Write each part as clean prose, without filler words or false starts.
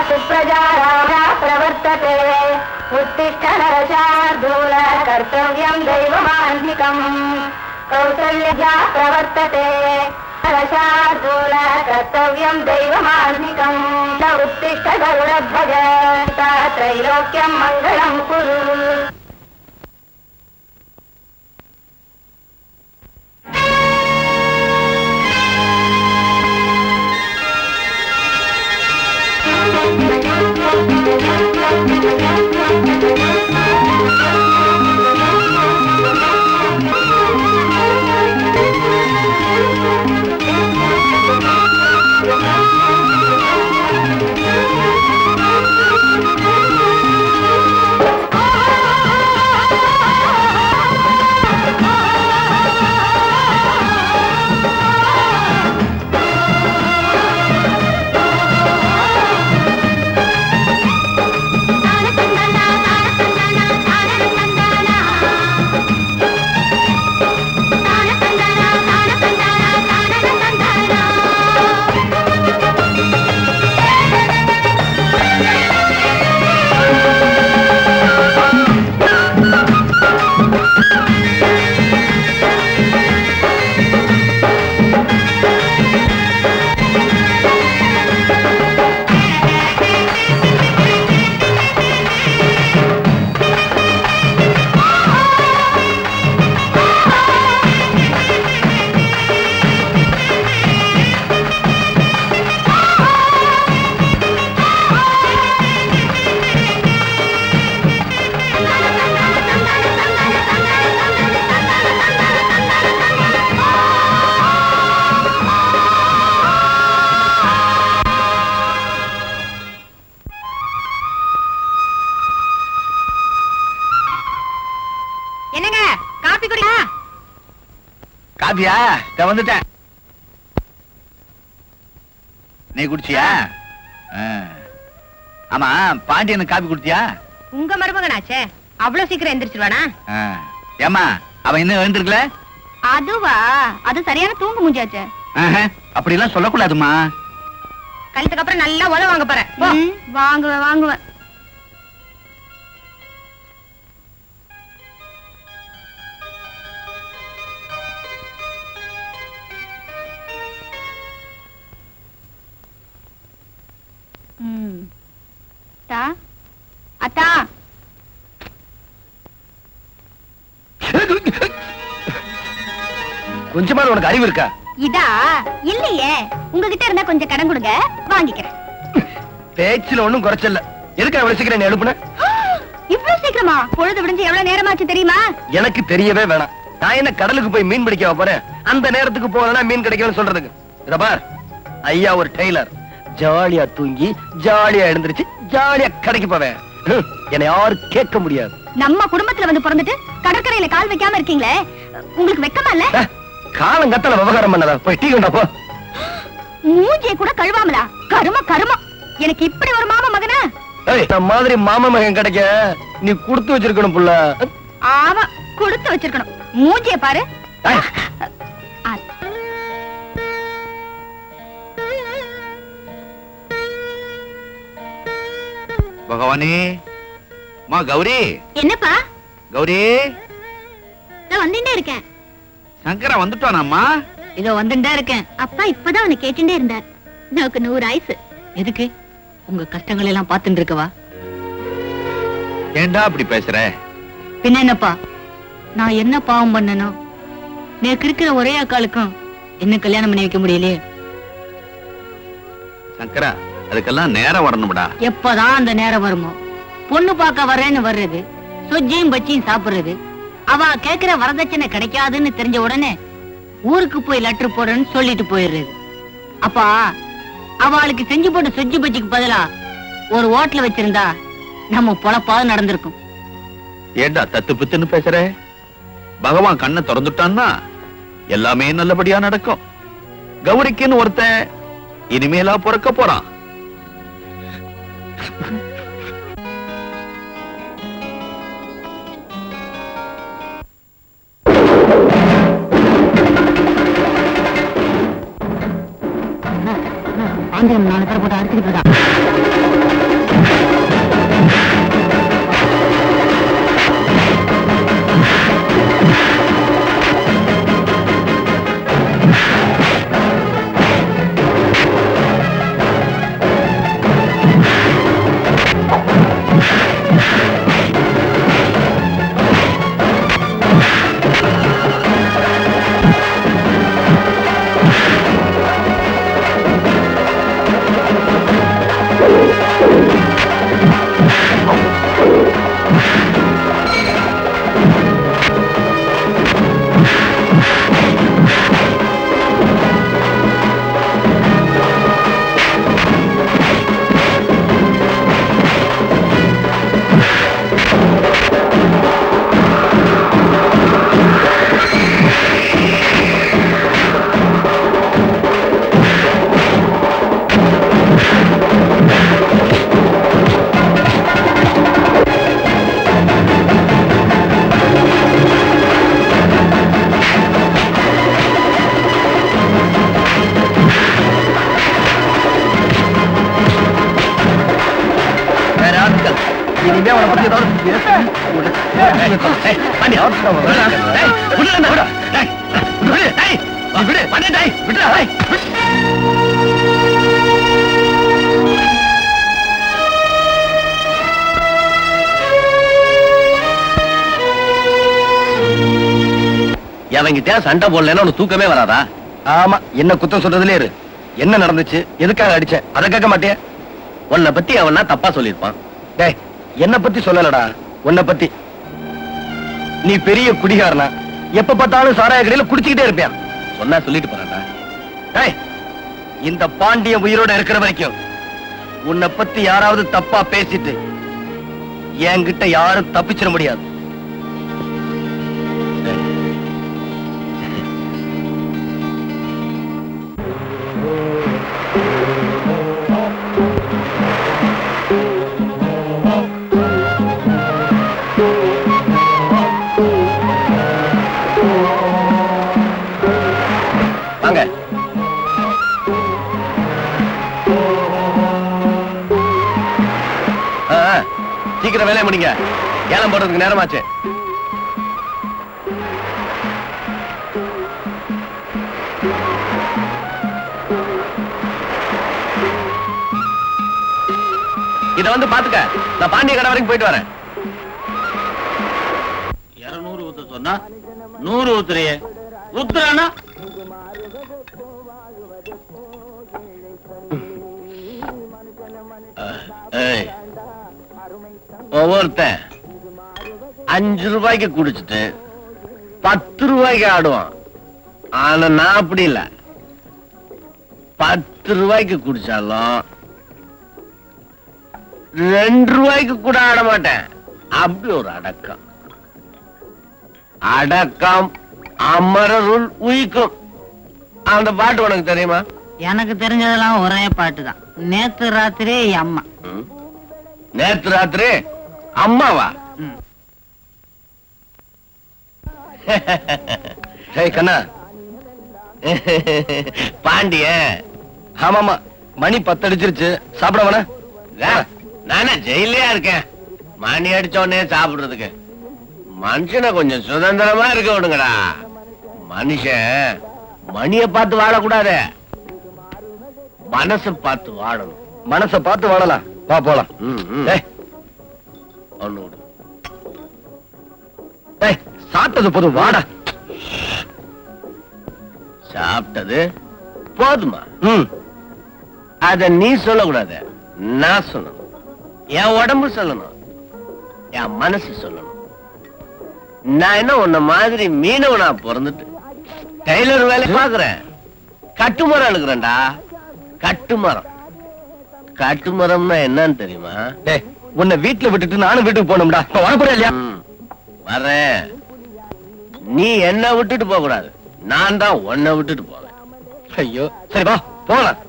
सुप्रजा राजा प्रवर्तते उत्तिष्ठ नरशार्दूल कर्तव्यं दैवमान्धिकम् कौसल्यजा प्रवर्तते नरशार्दूल कर्तव्यं दैवमान्धिकम् उत्तिष्ठ गरुडध्वज त्रैलोक्यं मङ्गलं कुरु. காபியா வந்துட்டேன். நீ குடிச்சியா? ஆமா, பாண்டியனுக்கு காபி குடிச்சியா? உங்க மருமகனாச்சே, அவ்வளவு சீக்கிரம் எந்திரிச்சிருவானா? ஏமா, அவன் இன்னும் எழுந்திருக்கல? அதுவா, அது சரியான தூங்கு மூஞ்சாச்சே. அப்படி எல்லாம் சொல்லக்கூடாதுமா. கல்யாணத்துக்கு அப்புறம் நல்லா உல வாங்க போறேன். வாங்குவேன் வாங்குவேன். அத்தா, கொஞ்சமா உனக்கு அறிவு இருக்கா? இதா இல்லையே, உங்ககிட்ட இருந்தா கொஞ்சம் கடன் கொடுங்க, வாங்கிக்கிறேன். பேச்சுல ஒண்ணும் குறைச்சல. எதுக்கு அவ்வளவு சீக்கிரம் நீ எழுப்புன? இவ்வளவு சீக்கிரமா? பொழுது விடிஞ்சு எவ்வளவு நேரமாச்சு தெரியுமா? எனக்கு தெரியவே வேணாம். நான் என்ன கடலுக்கு போய் மீன் பிடிக்க போறேன்? அந்த நேரத்துக்கு போனா மீன் கிடைக்கும்னு சொல்றதுக்கு. இத பார், ஐயா ஒரு டெய்லர். ஜாலியா தூங்கி ஜாலியா எழுந்திருச்சு ஜாலியா கடைக்கு போவேன். என்னை யாரும் கேட்க முடியாது. நம்ம குடும்பத்துல வந்து பிறந்துட்டு கடற்கரையில கால் வைக்காம இருக்கீங்களே, உங்களுக்கு வெக்கமா இல்ல? காலம் கத்தல விவகாரம் பண்ணதா? போய் டீ கொண்டா போ. மூஞ்சியை கூட கழுவாமலா? கரும கருமம். எனக்கு இப்படி ஒரு மாமா மகனா? இந்த மாதிரி மாமா மகன் கிடைக்க நீ கொடுத்து வச்சிருக்கணும் புள்ள. ஆமா, கொடுத்து வச்சிருக்கணும். மூஞ்சியை பாரு. பகவானே, மா கௌரி. என்னப்பா? கௌரி, நான் வந்துட்டே இருக்கேன். சங்கரா வந்துட்டானாம்மா? இதோ வந்துட்டே இருக்கேன். அப்பா இப்பதான் அவனை கேட்டுட்டே இருந்தார். எனக்கு 100 ஆயுசு. எதுக்கு? உங்க கஷ்டங்கள் எல்லாம் பாத்துட்டு இருக்கவா? ஏண்டா அப்படி பேசுற? பின்ன என்னப்பா, நான் என்ன பாவம் பண்ணனும்? நேக்கு இருக்கிற ஒரே அக்காளுக்கும் என்ன கல்யாணம் பண்ணி வைக்க முடியலையே. சங்கரா, அதுக்கெல்லாம் நேரம் வரணும்டா. எப்பதான் அந்த நேரம் வருமோ? பொண்ணு பார்க்க வரேன்னு வர்றது, சொஜ்ஜியும் பச்சியும் சாப்பிடுறது, அவ கேக்குற வரதட்சணை கிடைக்காதுன்னு தெரிஞ்ச உடனே ஊருக்கு போய் லெட்டர் போடுறேன்னு சொல்லிட்டு போயிடுறது. அப்பா, அவளுக்கு செஞ்சு போட்டு சொஜ்ஜி பச்சிக்கு பதிலா ஒரு ஹோட்டல் வச்சிருந்தா நம்ம பொழப்பாவது நடந்திருக்கும். ஏண்டா தத்து பித்துன்னு பேசுற? பகவான் கண்ணை திறந்துட்டான்னா எல்லாமே நல்லபடியா நடக்கும். கௌரிக்குன்னு ஒருத்தன் இனிமேலா பிறக்க போறான். நாலு பேர் போட்டு அடிச்சுக்கிட்டு இருக்கா. அவங்கிட்ட சண்டை போடலன்னா உனக்கு தூக்கமே வராதா? ஆமா, என்ன குத்தம் சொல்றதுலே இரு. என்ன நடந்துச்சு, எதுக்காக அடிச்ச, அதை கேட்க மாட்டியா? உன்னை பத்தி அவனா தப்பா சொல்லிருப்பான். டேய், என்ன பத்தி சொல்லலடா, உன்னை பத்தி. நீ பெரிய குடிகாரனா, எப்ப பார்த்தாலும் சாராய கடையில குடிச்சுக்கிட்டே இருப்பியா? சொன்னா சொல்லிட்டு போறேன்டா. டேய், இந்த பாண்டியன் உயிரோட இருக்கிற வரைக்கும் உன்னை பத்தி யாராவது தப்பா பேசிட்டு என்கிட்ட யாரும் தப்பிச்சிட முடியாது. வாங்க. சீக்கிரம் வேலையை முடிங்க, ஏலம் போடுறதுக்கு நேரமாச்சு. இத வந்து பாத்துக்க, நான் பாண்டிய கடை வரைக்கும் போயிட்டு வரேன். 200 ஊத்த சொன்னா 100 ஊத்துறியே, ஊத்துறானா? ஒவ்வொருத்தன் 5 ரூபாய்க்கு குடிச்சிட்டு 10 ரூபாய்க்கு ஆடுவான். ஆனா நான் அப்படி இல்ல, 10 ரூபாய்க்கு குடிச்சாலும் 2 ரூபாய்க்கு கூட ஆட மாட்டேன். அப்படி ஒரு அடக்கம். அடக்கம் அமரருள் உயிக்கும். அந்த பாட்டு உனக்கு தெரியுமா? எனக்கு தெரிஞ்சதெல்லாம் ஒரே பாட்டு தான். நேத்து ராத்திரி அம்மா. நேத்து ராத்திரி அம்மாவா? கண்ணா பாண்டிய. ஆமாமா, மணி 10 அடிச்சிருச்சு, சாப்பிட வேணா? நானே ஜெயிலையா இருக்கேன், மணி அடிச்ச உடனே சாப்பிடுறதுக்கு. மனுஷனை கொஞ்சம் சுதந்திரமா இருக்க விடுங்கடா. மனுஷன் மணிய பார்த்து வாழக்கூடாது, மனச பார்த்து வாழணும். மனச பார்த்து வாழலாம், வா போலாம். சாப்பிட்டது போதும், வாடா. சாப்பிட்டது போதுமா? அத நீ சொல்லக்கூடாது, நான் சொல்லணும். என் உடம்பு சொல்லணும், என் மனசு சொல்லணும். நான் என்ன உன்ன மாதிரி மீனவனா பிறந்துட்டு டெய்லர் வேலை பாக்குறேன்? கட்டுமரம் எழுக்கிறேன்டா, கட்டுமரம். கட்டுமரம்னா என்னன்னு தெரியுமா? உன்னை வீட்டுல விட்டுட்டு நானும் வீட்டுக்கு போகணும்டா. வரப்போற இல்லையா? வர்றேன். நீ என்ன விட்டுட்டு போக கூடாது, நான் தான் உன்னை விட்டுட்டு போவேன். ஐயோ, சரி வா போகலாம்.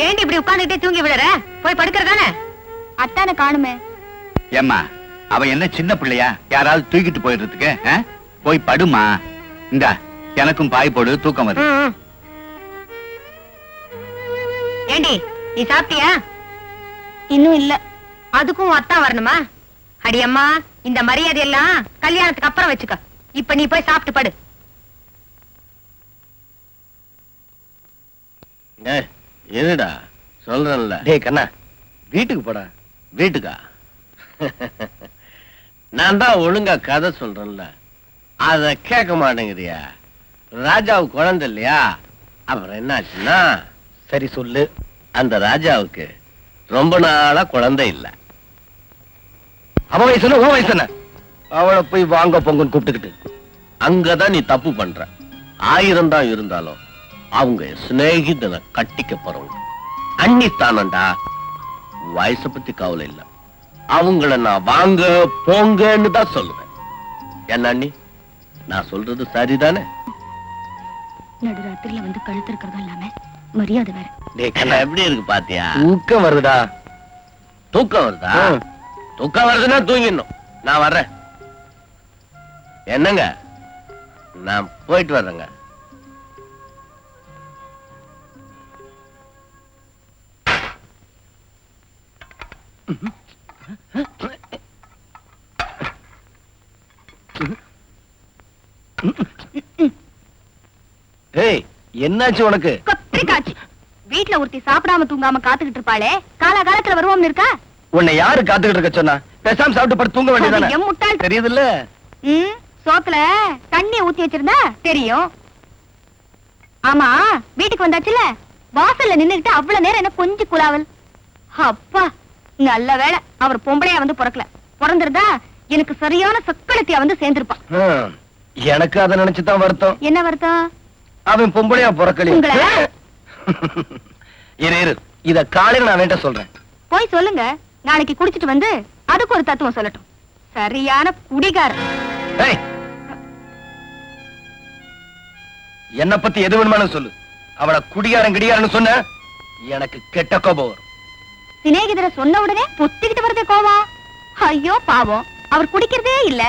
ஏண்டி இப்படி உட்கார்ந்துட்டே தூங்கி விடுற? போய் படுக்கிறதானே? அத்தான காணுமே. ஏம்மா, அவன் என்ன சின்ன பிள்ளையா, யாராவது தூக்கிட்டு போயிடுறதுக்கு? போய் படுமா. இந்த எனக்கும் பாய் போடு, தூக்கம் வருது. ஏண்டி நீ சாப்பிட்டியா? இன்னும் இல்ல. அதுக்கும் அத்தா வரணுமா? அடி அம்மா, இந்த மரியாதை எல்லாம் கல்யாணத்துக்கு அப்புறம் வச்சுக்க. இப்ப நீ போய் சாப்பிட்டு படு. என்னடா சொல்றேன்ல. டேய் கண்ணா, வீட்டுக்கு போடா. வீட்டுக்கா? நான் தான் ஒழுங்கா கதை சொல்றேன்ல, அத கேட்க மாட்டேங்கிறியா? ராஜாவுக்கு குழந்தை இல்லையா? அப்புறம் என்னாச்சுன்னா, சரி சொல்லு. அந்த ராஜாவுக்கு ரொம்ப நாளா குழந்தை இல்ல. அவ வயசு என்ன, உன் வயசு என்ன? அவளை போய் வாங்க பொங்கன்னு கூப்பிட்டுக்கிட்டு அங்கதான் நீ தப்பு பண்ற. 1000 தான் இருந்தாலும் அவங்க சிநேகிதனை கட்டிக்க போறவங்க. அன்னித்தானண்டா. வயசை பத்தி கவலை இல்ல, அவங்கள நான் வாங்க போங்கன்னு தான் சொல்லுவேன். என்ன அண்ணி, நான் சொல்றது சரிதானே? நடுராத்திரில வந்து கழுத்து இருக்கிறதா இல்லாம மரியாதை வேற. எப்படி இருக்கு பாத்தியா? தூக்கம் வருதா? தூக்கம் வருதா? தூக்கம் வருதுன்னா தூங்கிடணும். நான் வர்றேன். என்னங்க, நான் போயிட்டு வர்றேங்க. ஏய், என்னாச்சு உனக்கு? கொத்திக்காச்சு. வீட்டுல ஒருத்தி சாப்பிடாம தூங்காம காத்துக்கிட்டு இருப்பாளே, காலகாலத்துல வருவோம்னு இருக்கா? உன்னை யாரு காத்துக்கிட்டு இருக்க சொன்னா? பேசாம சாப்பிட்டு படுத்து தூங்க வேண்டியதானே? என் முட்டாள். தெரியுதுல்ல? சோத்துல தண்ணி ஊத்தி வச்சிருந்தா தெரியும். ஆமா, வீட்டுக்கு வந்தாச்சுல, வாசல்ல நின்னுகிட்டு அவ்வளவு நேரம் என்ன கொஞ்சம் குலாவல். அப்பா, நல்ல வேளை அவர் பொம்பளையா வந்து பிறக்கல. பிறந்திருந்தா எனக்கு சரியான சக்களத்தியா வந்து சேர்ந்திருப்பான். எனக்கு அதை நினைச்சுதான் வருத்தம். என்ன வருத்தம்? அவன் பொம்பளையா பிறக்கல. உங்களை? இரு, இத காலையில நான் வேண்ட சொல்றேன். போய் சொல்லுங்க, நாளைக்கு குடிச்சிட்டு வந்து அதுக்கு ஒரு தத்துவம் சொல்லட்டும். சரியான குடிகாரன். என்ன பத்தி எது வேணுமானு சொல்லு. அவளை குடிகாரன் கிடிகாரன்னு சொன்ன எனக்கு கெட்ட கோபம் வரும். சிநேகிதரை சொன்ன உடனே பொத்திக்கிட்டு வருதே கோவம். ஐயோ பாவம், அவர் குடிக்கிறதே இல்ல.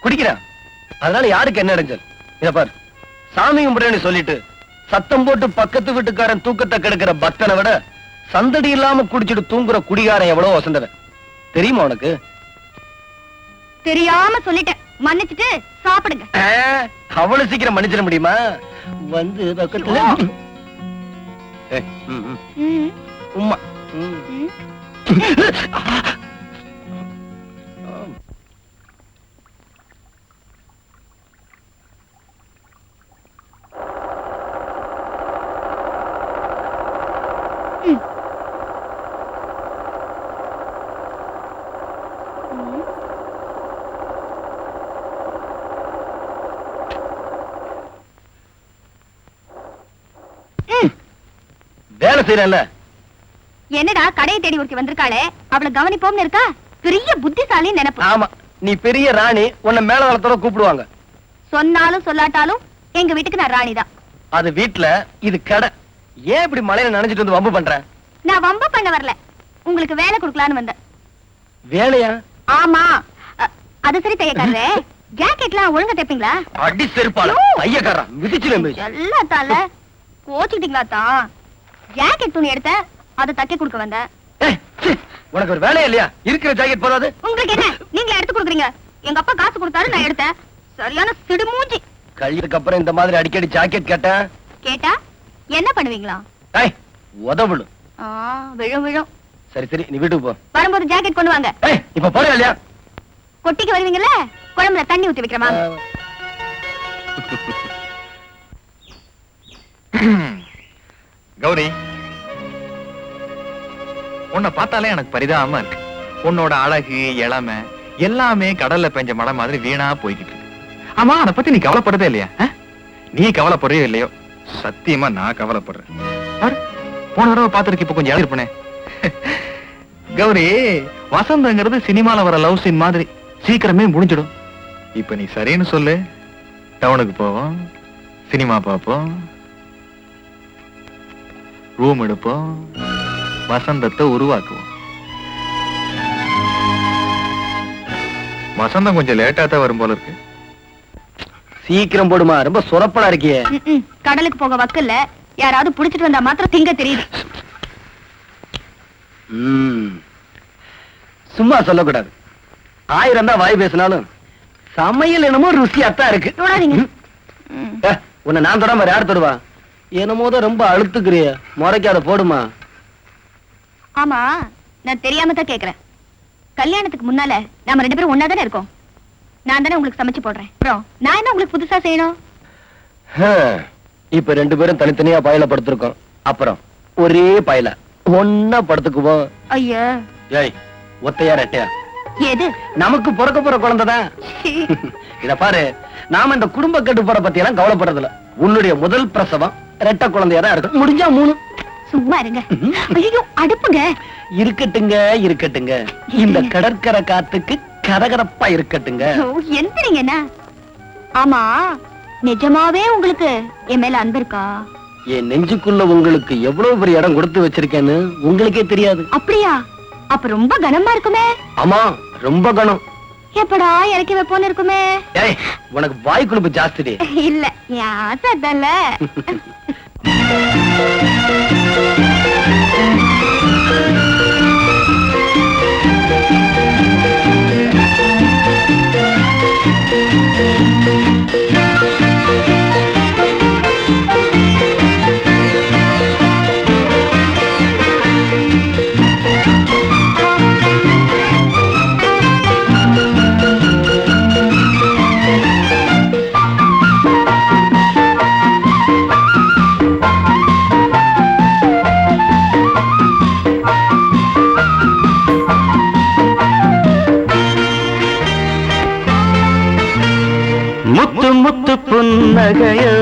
குடிக்கிறான், அதனால யாருக்கு என்ன இடைஞ்சல்? இத பாரு, சாமி கும்பிடுன்னு சொல்லிட்டு சத்தம் போட்டு பக்கத்து வீட்டுக்காரன் தூக்கத்தை கெடுக்கிற பக்தனை விட சந்தடி இல்லாம குடிச்சிட்டு தூங்குற குடிகாரன் எவ்வளவு வசந்தவன் தெரியுமா உனக்கு? தெரியாம சொல்லிட்டேன், மன்னிச்சுட்டு சாப்பிடுங்க. அவ்வளவு சீக்கிரம் மன்னிச்சிட முடியுமா? வந்து பக்கத்துல உம்மா. வேலை செய்யறல. என்னடா கடையை தேடி ஒருத்தி வந்திருக்காளே, அவளை கவனிப்போம்னு இருக்கா? பெரிய புத்திசாலி நினைப்பு. ஆமா, நீ பெரிய ராணி, உன்னை மேல வளத்தோட கூப்பிடுவாங்க. சொன்னாலும் சொல்லாட்டாலும் எங்க வீட்டுக்கு நான் ராணி தான். அது வீட்டுல, இது கடை. ஏன் இப்படி மழையில நனைஞ்சிட்டு வந்து வம்பு பண்ற? நான் வம்பு பண்ண வரல, உங்களுக்கு வேலை கொடுக்கலான்னு வந்தேன். வேலையா? ஆமா. அது சரி தையக்காரரே, ஜாக்கெட்லாம் ஒழுங்கா தைப்பீங்களா? அடி செருப்பால தையக்காரா மிதிச்சிரு. எல்லாத்தால கோச்சிக்கிட்டீங்களா தான்? ஜாக்கெட் துணி எடுத்த, அதை தைக்க கொடுக்க வந்தேன். உனக்கு ஒரு வேலையா இல்லையா? இருக்கிற ஜாக்கெட் போதாது? உங்களுக்கு என்ன, நீங்களே எடுத்து கொடுக்குறீங்க. எங்க அப்பா காசு கொடுத்தாரு, நான் எடுத்தேன். சரியான சிடுமூஞ்சி. கல்யாணத்துக்கு அப்புறம் இந்த மாதிரி அடிக்கடி ஜாக்கெட் கேட்டேன். கேட்டா என்ன பண்ணுவீங்களா? உதவுளு. விழும் விழும். சரி சரி, நீ வீட்டுக்கு போ. வரும்போது ஜாக்கெட் கொண்டு வாங்க. இப்ப போறியா இல்லையா? கொட்டிக்கு வருவீங்கல்ல, குழம்புல தண்ணி ஊத்தி வைக்கிறமா? கௌரி, உன்னை பார்த்தாலே எனக்கு பரிதாபமா இருக்கு. உன்னோட அழகு இளமை எல்லாமே கடல்ல பெஞ்ச மழை மாதிரி வீணா போய்கிட்டு இருக்கு. ஆமா, அதை பத்தி நீ கவலைப்படுறதே இல்லையா? நீ கவலைப்படுறியோ இல்லையோ, சத்தியமா நான் கவலைப்படுறேன். போன தடவை பார்த்திருக்கு, இப்ப கொஞ்சம் இருப்பனே. கௌரி, வசந்தங்கிறது சினிமால வர லவ் சீன் மாதிரி சீக்கிரமே முடிஞ்சிடும். இப்ப நீ சரின்னு சொல்லு, டவுனுக்கு போவோம், சினிமா பார்ப்போம், ரூம் எடுப்போம், வசந்தத்தை உருவாக்குவோம். வசந்தம் கொஞ்சம் லேட்டா தான் வரும் போல இருக்கு. சீக்கிரம் போடுமா, ரொம்ப சொரப்படா இருக்கியே. கடலுக்கு போக வக்கல்ல, யாராவது புடிச்சிட்டு வந்தா மாத்திரம் திங்க தெரியுது. சும்மா சொல்லக்கூடாது. 1000 தான் வாய் பேசினாலும் சமையல் என்னமோ ருசியாத்தான் இருக்கு. உன்னை நான் தொடாம யார் தொடுவா? என்னமோதான் ரொம்ப அழுத்துக்கிறிய, முறைக்காத போடுமா. ஆமா, நான் தெரியாம தான் கேக்குறேன். கல்யாணத்துக்கு முன்னால நாம 2 பேரும் ஒன்னா தானே இருக்கோம். நான் தானே உங்களுக்கு சமைச்சு போடுறேன். அப்புறம் நான் என்ன உங்களுக்கு புதுசா செய்யணும்? இப்ப 2 பேரும் தனித்தனியா பாயில படுத்திருக்கோம். அப்புறம் ஒரே பாயில ஒன்னா படுத்துக்குவோம். ஐயா, ஏய், ஒத்தையா ரெட்டையா? எது? நமக்கு பிறக்க போற குழந்தைதான். இத பாரு, நாம இந்த குடும்ப கட்டுப்பாட பத்தி எல்லாம் கவலைப்படுறதில்ல. உன்னுடைய முதல் பிரசவம் ரெட்டை குழந்தையா தான் இருக்கு. முடிஞ்சா 3. சும்மா இருங்க. ஐயோ, அடுப்புங்க. இருக்கட்டுங்க இருக்கட்டுங்க, இந்த கடற்கரை காத்துக்கு கரகரப்பா இருக்கட்டுங்க. எந்திரிங்க. ஆமா, நிஜமாவே உங்களுக்கு என் மேல அன்பு இருக்கா? என் நெஞ்சுக்குள்ள உங்களுக்கு எவ்வளவு பெரிய இடம் கொடுத்து வச்சிருக்கேன்னு உங்களுக்கே தெரியாது. அப்படியா? அப்ப ரொம்ப கனமா இருக்குமே. ஆமா, ரொம்ப கனம். எப்படா இறக்கி வைப்போன்னு இருக்குமே. ஏய், உனக்கு வாய் குழுப்பு ஜாஸ்தி. இல்ல, யாசதல்ல. முத்து முத்து புன்னகையோ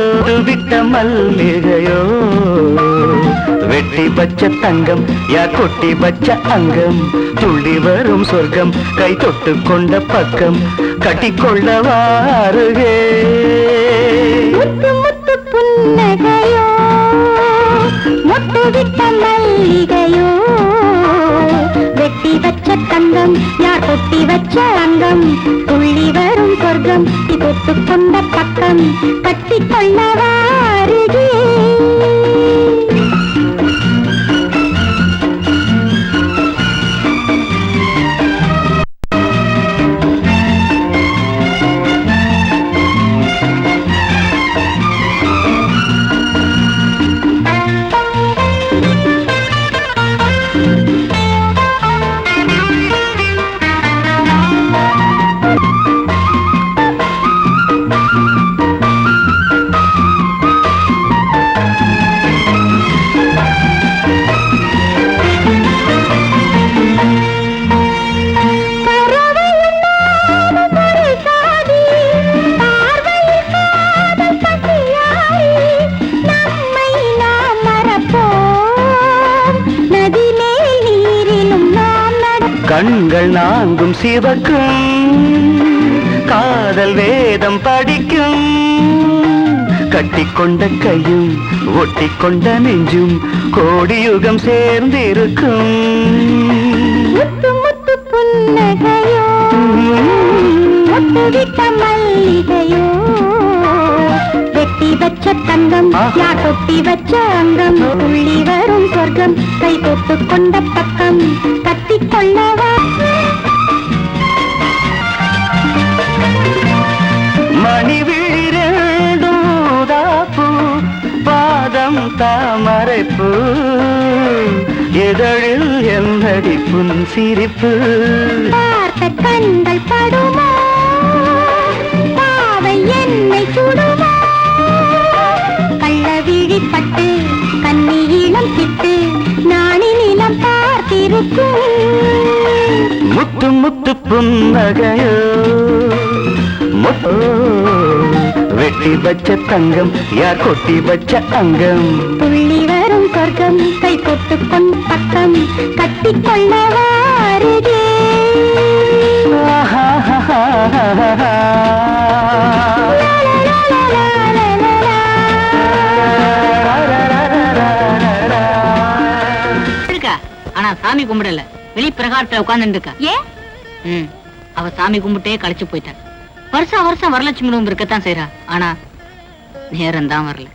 விட்ட மல்லிகையோ வெட்டி வச்ச தங்கம் யார் கொட்டி வச்ச அங்கம் துள்ளி வரும் சொர்க்கம் கை தொட்டு கொண்ட பக்கம் கட்டிக்கொள்ள வாருகே முத்து முத்து புன்னகையோ முட்டு விட்ட மல்லிகையோ வெட்டி வச்ச தங்கம் யார் கொட்டி வச்ச அங்கம் துள்ளி வரும் சொர்க்கம் தொட்டு கொண்ட பக்கம் கட்டிக்கொள்ள வாருகே கண்கள் நான்கும் சிவக்கும் காதல் வேதம் படிக்கும் கட்டிக்கொண்ட கையும் ஒட்டிக்கொண்ட நெஞ்சும் கோடியுகம் சேர்ந்திருக்கும் முத்து முத்து புன்னகையோ முட்டு விட்ட மல்லிகையோ வெட்டி வச்ச தங்கம் யார் கொட்டி வச்ச அங்கம் துள்ளி வரும் சொர்க்கம் கை தொட்டு கொண்ட பக்கம் கட்டிக்கொள்ளவா மணி விழிரூதாப்பு பாதம் தாமரைப்பு எதழில் என்னடி புன் சிரிப்பு பார்த்த கண்கள் படுமோ பாவை என்னை சுடுமோ கள்ள விழிப்பட்டு கண்ணி இளம் கிட்டு நாணி நிலம் பார்த்திருக்கும் முத்து முத்து புன்னகையோ முத்து வெட்டி வச்ச தங்கம் யார் கொட்டி வச்ச அங்கம் துள்ளி வரும் சொர்க்கம் கை கொட்டு கொண்ட பக்கம் கட்டிக்கொள்ள வாருகே இருக்கா ஆனா சாமி கும்பிடல வெளி பிரகாரத்துல உட்கார்ந்து இருக்கா ஏன் அவ சாமி கும்பிட்டே கழிச்சு போயிட்டா வருஷம் வருஷம் வரலட்சுமி நோம்பு இருக்கத்தான் செய்யறா ஆனா நேரம் தான் வரல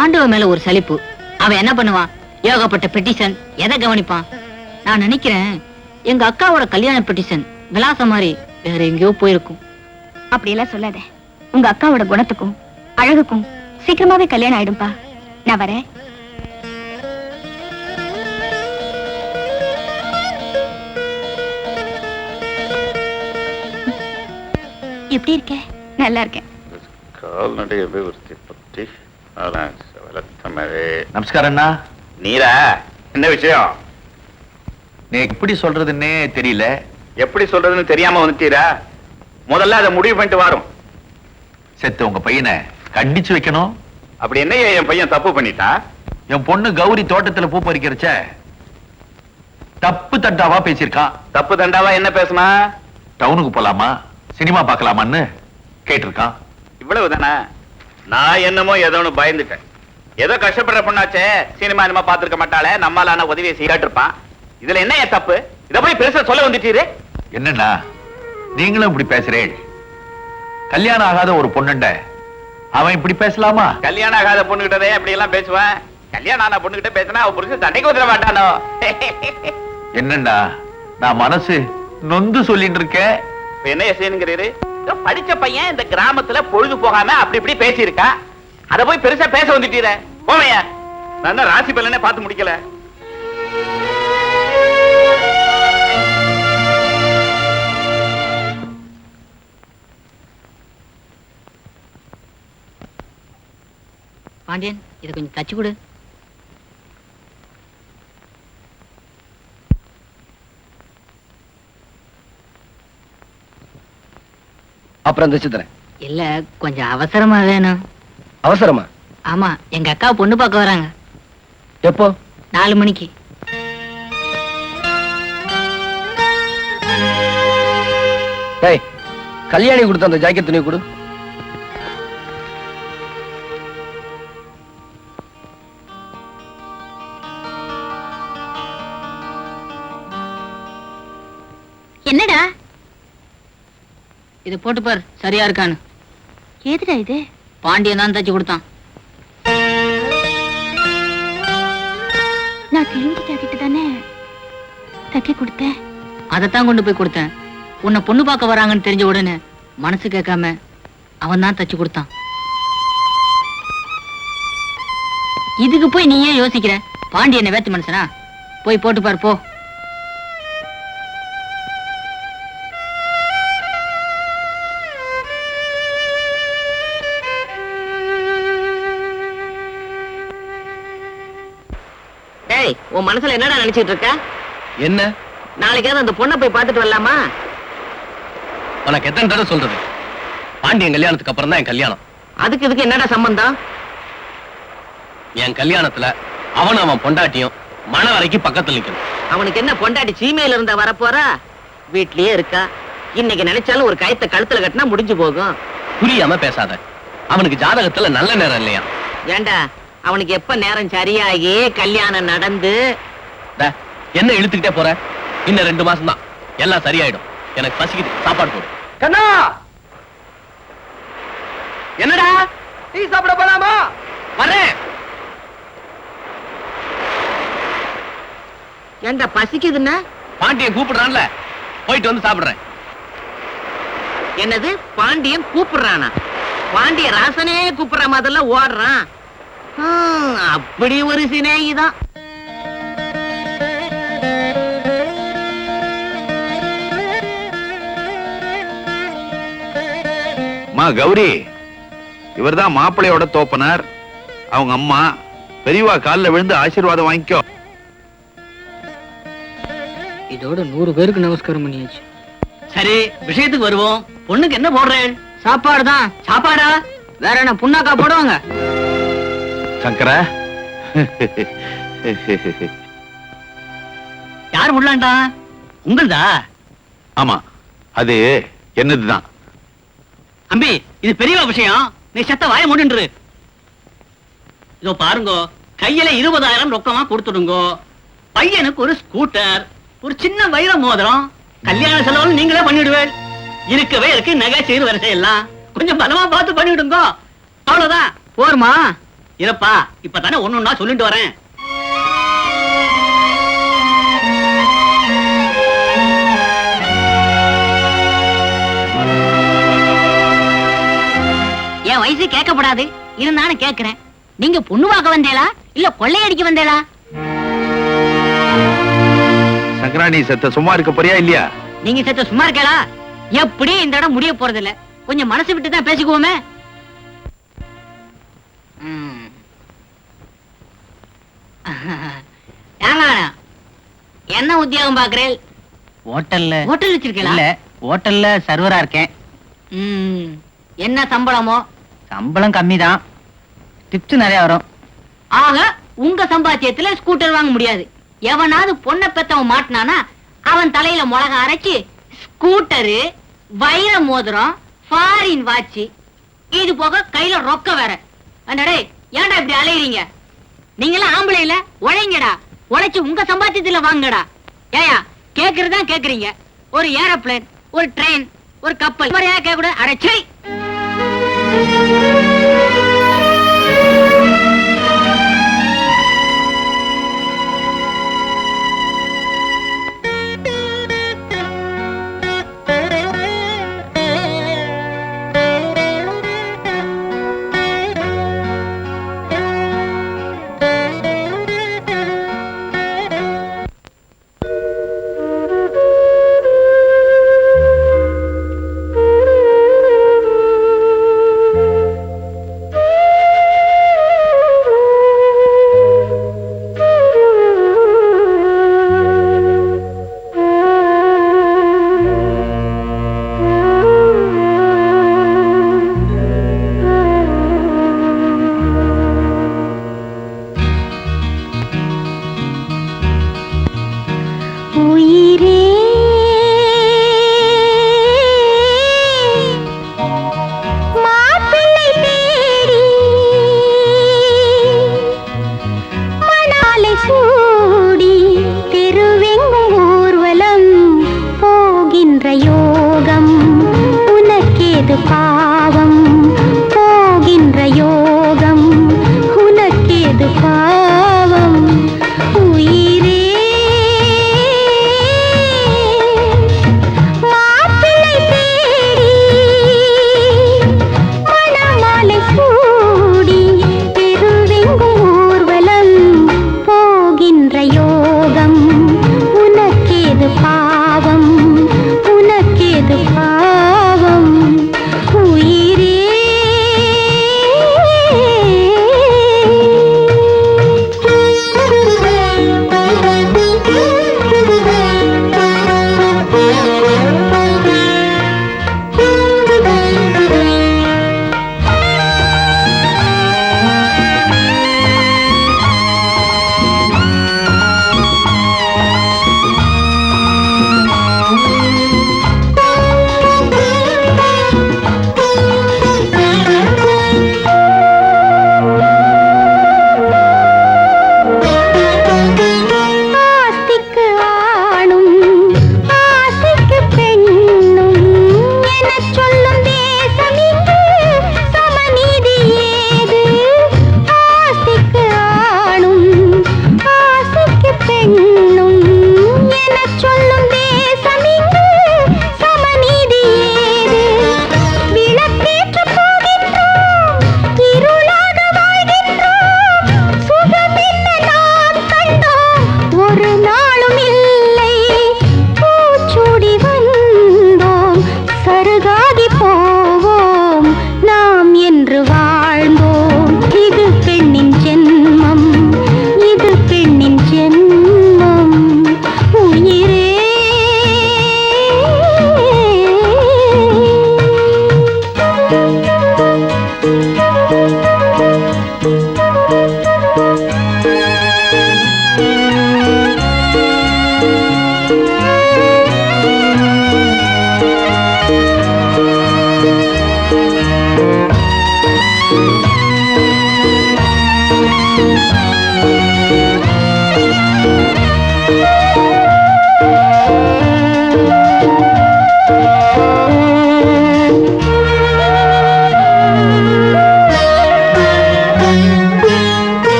ஆண்டவ மேல ஒரு சலிப்பு அவன் என்ன பண்ணுவான் ஏகப்பட்ட பெட்டிஷன் எதை கவனிப்பான் நான் நினைக்கிறேன் எங்க அக்காவோட கல்யாண பெட்டிஷன் விலாசம் மாதிரி வேற எங்கேயோ போயிருக்கும் அப்படியெல்லாம் சொல்லாத உங்க அக்காவோட குணத்துக்கும் அழகுக்கும் சீக்கிரமாவே கல்யாணம் ஆயிடும்பா நான் வரேன் எப்படி இருக்க நல்லா இருக்கேன் கால்நடை அபிவிருத்தி பற்றி நமஸ்காரம் அண்ணா. நீரா என்ன விஷயம்? நீ எப்படி சொல்றதுன்னே தெரியல. எப்படி சொல்றதுன்னு தெரியாம வந்துட்டீரா? முதல்ல அதை முடிவு பண்ணிட்டு வரும். செத்து உங்க பையனை கண்டிச்சு வைக்கணும். அப்படி என்ன என் பையன் தப்பு பண்ணிட்டா? என் பொண்ணு கௌரி தோட்டத்துல பூ பறிக்கிறச்ச தப்பு தட்டாவா பேசியிருக்கான். தப்பு தண்டாவா என்ன பேசுனா? டவுனுக்கு போலாமா சினிமா பார்க்கலாமான்னு கேட்டிருக்கான். இவ்வளவுதானே? நான் என்னமோ ஏதோன்னு பயந்துட்டேன். ஏதோ கஷ்டப்படுற பொண்ணாச்சே, சினிமா என்னமா பாத்துருக்க மாட்டாளே, நம்மளான உதவியை செய்யாட்டிருப்பான். இதுல என்ன என் தப்பு? இத போய் பெருசா சொல்ல வந்துட்டீரு. என்னன்னா நீங்களும் இப்படி பேசுறேன். கல்யாணம் ஆகாத ஒரு பொண்ணுண்ட அவன் இப்படி பேசலாமா? கல்யாணம் ஆகாத பொண்ணுகிட்டதே அப்படி எல்லாம் பேசுவேன். கல்யாணம் ஆன பொண்ணுகிட்ட பேசினா அவன் புருஷன் சண்டைக்கு வந்துட மாட்டானோ? என்னன்னா நான் மனசு நொந்து சொல்லிட்டு இருக்கேன். என்ன செய்யணுங்கிறீரு? படிச்ச பையன் இந்த கிராமத்துல பொழுது போகாம அப்படி இப்படி பேசியிருக்கா. அத போய் பெருசா பேச வந்துட்டீர. போவையா, நான் ராசி பலனே பார்த்து முடிக்கல. பாண்டியன் இதை கொஞ்சம் தச்சு கொடு. அப்புறம் தைச்சு தரேன். இல்ல கொஞ்சம் அவசரமா வேணும். அவசரமா? ஆமா, எங்க அக்கா பொண்ணு பார்க்க வராங்க. எப்போ? 4 மணிக்கு. டேய், கல்யாணி கொடுத்த அந்த ஜாக்கெட் துணி கொடு. என்னடா இது போட்டு பார், சரியா இருக்கான்னு. ஏதுடா இது? பாண்டியன் தான் தச்சு கொடுத்தான். நான் கிழிஞ்ச ஜாக்கெட்டு தானே தைக்க கொடுத்தேன். அதைத்தான் கொண்டு போய் கொடுத்தேன். உன்னை பொண்ணு பார்க்க வராங்கன்னு தெரிஞ்ச உடனே மனசு கேட்காம அவன் தான் தச்சு கொடுத்தான். இதுக்கு போய் நீ ஏன் யோசிக்கிற? பாண்டியனை வேத்து மனுஷனா? போய் போட்டு பார், போ. டேய், உன் மனசுல என்னடா நினைச்சிட்டு இருக்க? என்ன? நாளைக்காவது அந்த பொண்ணை போய் பார்த்துட்டு வரலாமா? உனக்கு எத்தனை தடவை சொல்றது? பாண்டியன் கல்யாணத்துக்கு அப்புறம் தான் என் கல்யாணம். அதுக்கு இதுக்கு என்னடா சம்பந்தம்? என் கல்யாணத்துல அவன் பொண்டாட்டியும் மன வரைக்கும் பக்கத்துல நிக்கணும். அவனுக்கு என்ன பொண்டாட்டி சீமையில இருந்தா வரப்போறா? வீட்லயே இருக்கா. இன்னைக்கு நினைச்சாலும் ஒரு கயத்தை கழுத்துல கட்டினா முடிஞ்சு போகும். புரியாம பேசாத. அவனுக்கு ஜாதகத்துல நல்ல நேரம் இல்லையா? ஏண்டா, அவனுக்கு எப்ப நேரம் சரியாகி கல்யாணம் நடந்து என்ன இழுத்துக்கிட்டே போற? இன்னும் 2 மாசம் தான், எல்லாம் சரியாயிடும். எனக்கு பசிக்குது, சாப்பாடு போடு. கண்ணா, என்னடா டீ சாப்பிட போலாமா? வரேன். ஏண்டா பசிக்குதுன்னா? பாண்டியன் கூப்பிடுறான்ல, போயிட்டு வந்து சாப்பிடுறேன். என்னது, பாண்டியன் கூப்பிடுறானா? பாண்டிய ராசனே கூப்பிடுற மாதிரிலாம் ஓடுறான். அப்படி ஒரு சிநேகிதான். கௌரி, இவர்தான் மாப்பிள்ளையோட தோப்பனார். அவங்க அம்மா பெரியவா காலில் விழுந்து ஆசீர்வாதம் வாங்கிக்கோ. இதோட 100 பேருக்கு நமஸ்காரம் பண்ணியாச்சு. சரி, விஷயத்துக்கு வருவோம். பொண்ணுக்கு என்ன போடுறேன்? சாப்பாடு தான். சாப்பாடா? வேற என்ன புண்ணாக்கா போடுவாங்க? சங்கரா, யார் முடலாண்டா? உங்களுதா? ஆமா, அது என்னதுதான். அம்பி, இது பெரிய விஷயம். நீ செத்த வாய மூடின்று. இதோ பாருங்க, கையில 20,000 ரொக்கமா கொடுத்துடுங்க. பையனுக்கு ஒரு ஸ்கூட்டர், ஒரு சின்ன வைர மோதிரம். கல்யாண செலவு நீங்களே பண்ணிடுவேன். இருக்கவே இருக்கு நகை சீர் வரிசை எல்லாம். கொஞ்சம் பலமா பார்த்து பண்ணிவிடுங்க. அவ்வளவுதான். போருமா? இருப்பா, இப்பதானே ஒண்ணுன்னா சொல்லிட்டு வரேன். என் வயசு கேட்கப்படாது, இருந்தாலும் கேட்கிறேன். நீங்க பொண்ணு பார்க்க வந்தேளா இல்ல கொள்ளையடிக்க வந்தேளா? சங்கரா, நீ செத்த சும்மா இருக்க போறியா இல்லையா? நீங்க செத்த சும்மா இருக்கலா? எப்படி இந்த இடம் முடிய போறது இல்ல. கொஞ்சம் மனசு விட்டு தான் பேசிக்குவோமே. என்ன உத்தியோகம் பாக்குறேன்? ஹோட்டல்ல ஹோட்டல் வச்சிருக்கீங்களா? இல்ல, ஹோட்டல்ல சர்வரா இருக்கேன். என்ன சம்பளமோ? சம்பளம் கம்மி தான், டிப்ஸ் நிறைய வரும். ஆக உங்க சம்பாத்தியத்துல ஸ்கூட்டர் வாங்க முடியாது. எவனாவது பொண்ணை பெத்தவன் மாட்டினானா அவன் தலையில மிளகா அரைச்சு ஸ்கூட்டரு, வைர மோதிரம், ஃபாரின் வாட்சி, இது போக கையில ரொக்க வேற. அண்டடே, ஏன்டா இப்படி அலையறீங்க? நீங்களாம் ஆம்பளை இல்ல, உழைங்கடா. உழைச்சு உங்க சம்பாத்தியத்துல வாங்கடா. ஏயா, கேக்குறதுதான் கேக்குறீங்க. ஒரு ஏரோப்ளேன், ஒரு ட்ரெயின், ஒரு கப்பல் மாதிரியா கேட்க கூட? அடைச்சை.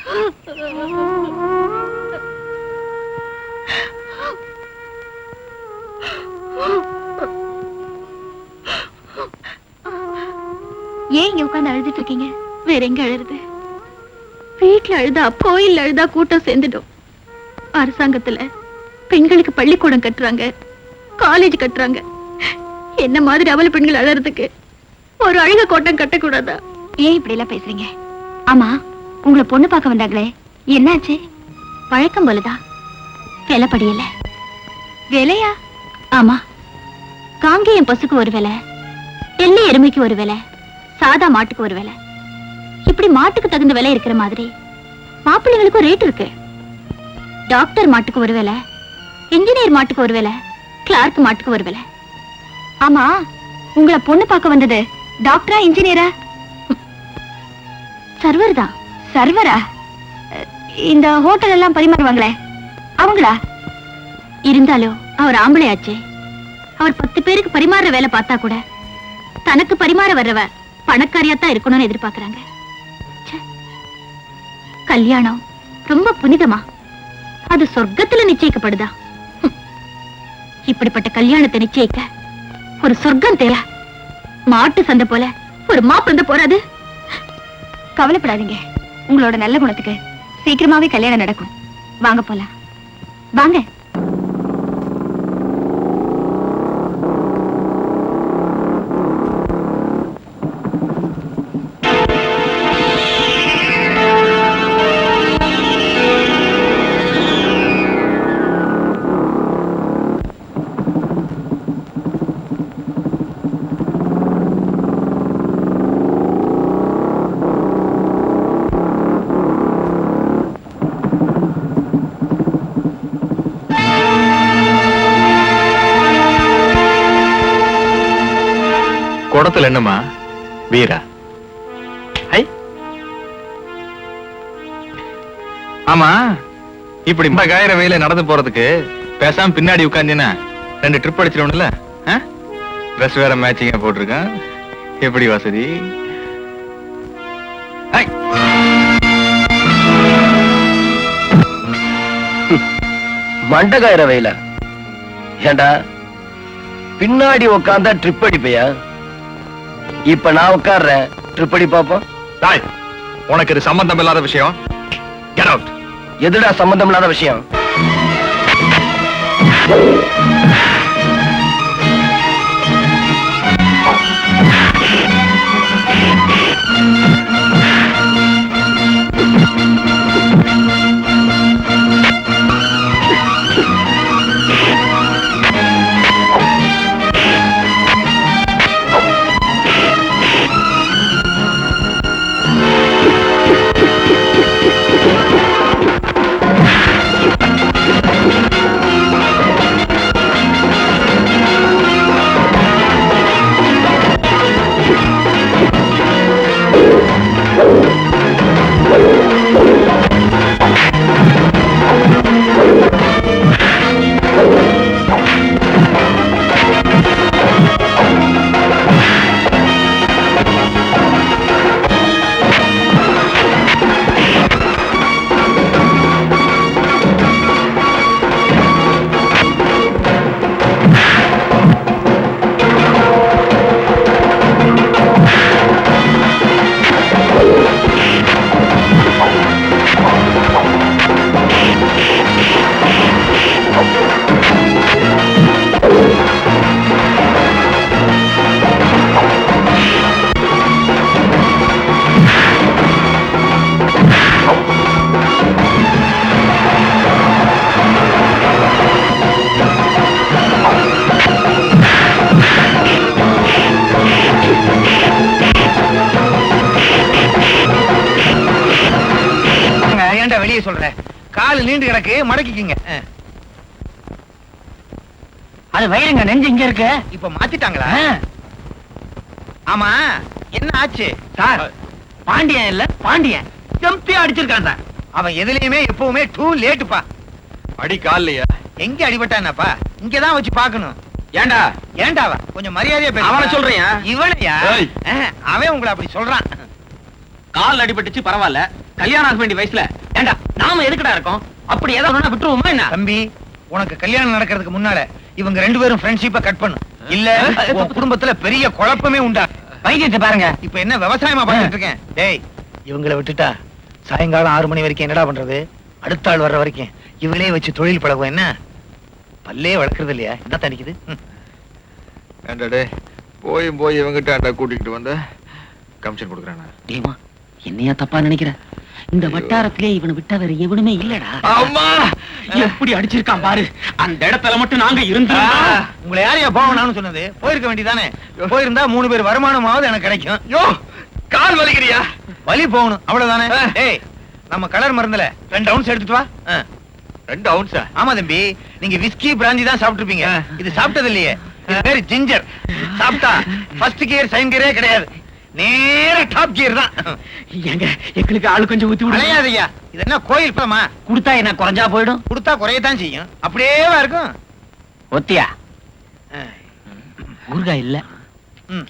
ஏன் இங்க உட்கார்ந்து அழுதுட்டு இருக்கீங்க? வேற எங்க அழுறது? வீட்டுல அழுதா, கோயில்ல அழுதா கூட்டம் சேர்ந்துடும். அரசாங்கத்துல பெண்களுக்கு பள்ளிக்கூடம் கட்டுறாங்க, காலேஜ் கட்டுறாங்க. என்ன மாதிரி அவல பெண்கள் அழறதுக்கு ஒரு அழுக கோட்டம் கட்டக்கூடாதா? ஏன் இப்படி எல்லாம் பேசுறீங்க? ஆமா, உங்களை பொண்ணு பார்க்க வந்தாங்களே, என்னாச்சு? பழக்கம் போலதான், விலை படியல. விலையா? ஆமா, காங்கேயம் பசுக்கு ஒரு விலை, வெள்ளை எருமைக்கு ஒரு விலை, சாதா மாட்டுக்கு ஒரு விலை. இப்படி மாட்டுக்கு தகுந்த விலை இருக்கிற மாதிரி மாப்பிள்ளைங்களுக்கும் ரேட் இருக்கு. டாக்டர் மாட்டுக்கு ஒரு விலை, இன்ஜினியர் மாட்டுக்கு ஒரு விலை, கிளார்க் மாட்டுக்கு ஒரு விலை. ஆமா, உங்களை பொண்ணு பார்க்க வந்தது டாக்டரா இன்ஜினியரா? சர்வர் தான். சர்வரா? இந்த ஹோட்டல் எல்லாம் பரிமாறுவாங்களே அவங்களா? இருந்தாலும் அவர் ஆம்பளையாச்சே. அவர் 10 பேருக்கு பரிமாற வேலை பார்த்தா கூட தனக்கு பரிமாற வர்றவ பணக்காரியாத்தான் இருக்கணும்னு எதிர்பார்க்கறாங்க. கல்யாணம் ரொம்ப புனிதமா? அது சொர்க்கத்துல நிச்சயிக்கப்படுதா? இப்படிப்பட்ட கல்யாணத்தை நிச்சயிக்க ஒரு சொர்க்கம் தேவை. மாட்டு சந்தை போல ஒரு மாப்பிள்ளை போறாது. கவலைப்படாதீங்க, உங்களோட நல்ல குணத்துக்கு சீக்கிரமாவே கல்யாணம் நடக்கும். வாங்க போலாம், வாங்க. குடத்துல என்னமா வீரா? ஆமா, இப்படி காயிற வெயில நடந்து போறதுக்கு பேசாம பின்னாடி உட்கார்ந்தீங்கன்னா 2 ட்ரிப் அடிச்சிடணும்ல. ட்ரெஸ் வேற மேட்சிங்கா போட்டிருக்கான், எப்படி வசதி? மண்டகாயிர வெயில ஏண்டா பின்னாடி உட்கார்ந்தா ட்ரிப் அடிப்பையா? இப்ப நான் உட்கார்றேன், ட்ரிப் அடி பாப்போம். உனக்கு இது சம்பந்தம் இல்லாத விஷயம். Get out. எதுடா சம்பந்தம் இல்லாத விஷயம்? வெளியே சொல்றேன், காலு நீண்டு கிடக்கு, மடக்கிக்கிங்க. அது வயிறுங்க, நெஞ்சு இங்க இருக்கு. இப்ப மாத்திட்டாங்களா? ஆமா, என்ன ஆச்சு சார்? பாண்டியன் இல்ல, பாண்டியன் ஜம்பியா அடிச்சிருக்கான் சார். அவன் எதுலயுமே எப்பவுமே டூ லேட்டுப்பா. அடி கால்லையா? எங்க அடிபட்டானப்பா? இங்கதான் வச்சு பாக்கணும். ஏண்டா? ஏண்டாவா? கொஞ்சம் மரியாதையா பேசு. அவனை சொல்றியா? இவனையா? அவன் உங்களை அப்படி சொல்றான். கால் அடிபட்டுச்சு பரவாயில்ல, கல்யாணம் ஆக வேண்டிய வயசுல ஏண்டா நாம எதுக்குடா இருக்கோம்? அப்படி ஏதாவது விட்டுருவோமா என்ன? தம்பி, உனக்கு கல்யாணம் நடக்கிறதுக்கு முன்னால இவங்க 2 பேரும் ஃப்ரெண்ட்ஷிப்பை கட் பண்ணு. இல்ல உன் குடும்பத்துல பெரிய குழப்பமே உண்டா. வைத்தியத்தை பாருங்க. இப்ப என்ன விவசாயமா பண்ணிட்டு இருக்கேன்? டேய், இவங்களை விட்டுட்டா சாயங்காலம் 6 மணி வரைக்கும் என்னடா பண்றது? அடுத்த ஆள் வர்ற வரைக்கும் இவங்களே வச்சு தொழில் பழகும். என்ன பல்லே வளர்க்கறது இல்லையா? என்ன தடிக்குது? ஏண்டாடே போய் இவங்கிட்ட கூட்டிக்கிட்டு வந்த கமிஷன் கொடுக்குறானா? ஏமா என்னையா தப்பா நினைக்கிற? இந்த வட்டாரத்திலே இவனை விட்டா வேற எவனுமே இல்லடா. அம்மா எப்படி அடிச்சிருக்கான் பாரு. அந்த இடத்துல மட்டும் நாங்க இருந்தா உங்களை யாரையா போகணும்னு சொன்னது? போயிருக்க வேண்டியதானே. போயிருந்தா 3 பேர் வருமானமாவது எனக்கு கிடைக்கும். யோ கால் வலிக்கிறியா? வலி போகணும் அவ்வளவுதானே. ஏய், நம்ம கலர் மருந்துல 2 ounce எடுத்துட்டு வா. 2 ounce? ஆமா தம்பி, நீங்க விஸ்கி பிராந்தி தான் சாப்பிட்டுருப்பீங்க. இது சாப்பிட்டது இல்லையே. இது பேரு ஜிஞ்சர். சாப்பிட்டா ஃபர்ஸ்ட் கியர் செகண்ட் கியரே கிடையாது, நேர டாப் கியர் தான். எங்க எங்களுக்கு ஆளு கொஞ்சம் ஊத்தி விடு. அலையாதையா, இது என்ன கோயில் பழமா? குடுத்தா என்ன குறைஞ்சா போயிடும்? கொடுத்தா குறையத்தான் செய்யும். அப்படியேவா இருக்கும். ஒத்தியா ஊர்கா இல்ல. ம்.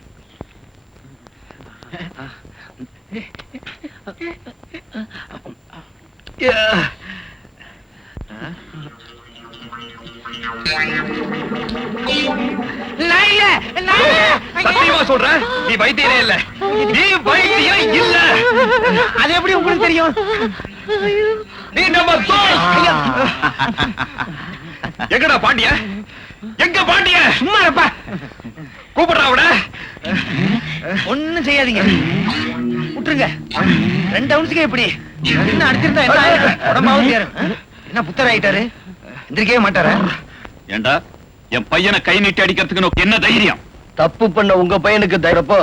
சத்தியமா சொல்றேன், நீ வைத்தியரே இல்ல. நீ வைத்தியம் இல்ல. அது எப்படி உங்களுக்கு தெரியும்? நீ நம்ம எங்கடா பாண்டிய? எங்க பாண்டிய? சும்மா இருப்பா. கூப்பிடுறா அவட. ஒண்ணும் செய்யாதீங்க, விட்டுருங்க. 2 ounce எப்படி? என்ன அடிச்சிருந்தா என்ன ஆயிடும்? உடம்பாவது ஏறும். என்ன புத்தர் ஆயிட்டாரு? எந்திரிக்கவே மாட்டாரா? ஏண்டா என் பையனை கை நீட்டி அடிக்கிறதுக்கு உனக்கு என்ன தைரியம்? தப்பு பண்ண உங்க பையனுக்கு தைரியப்போ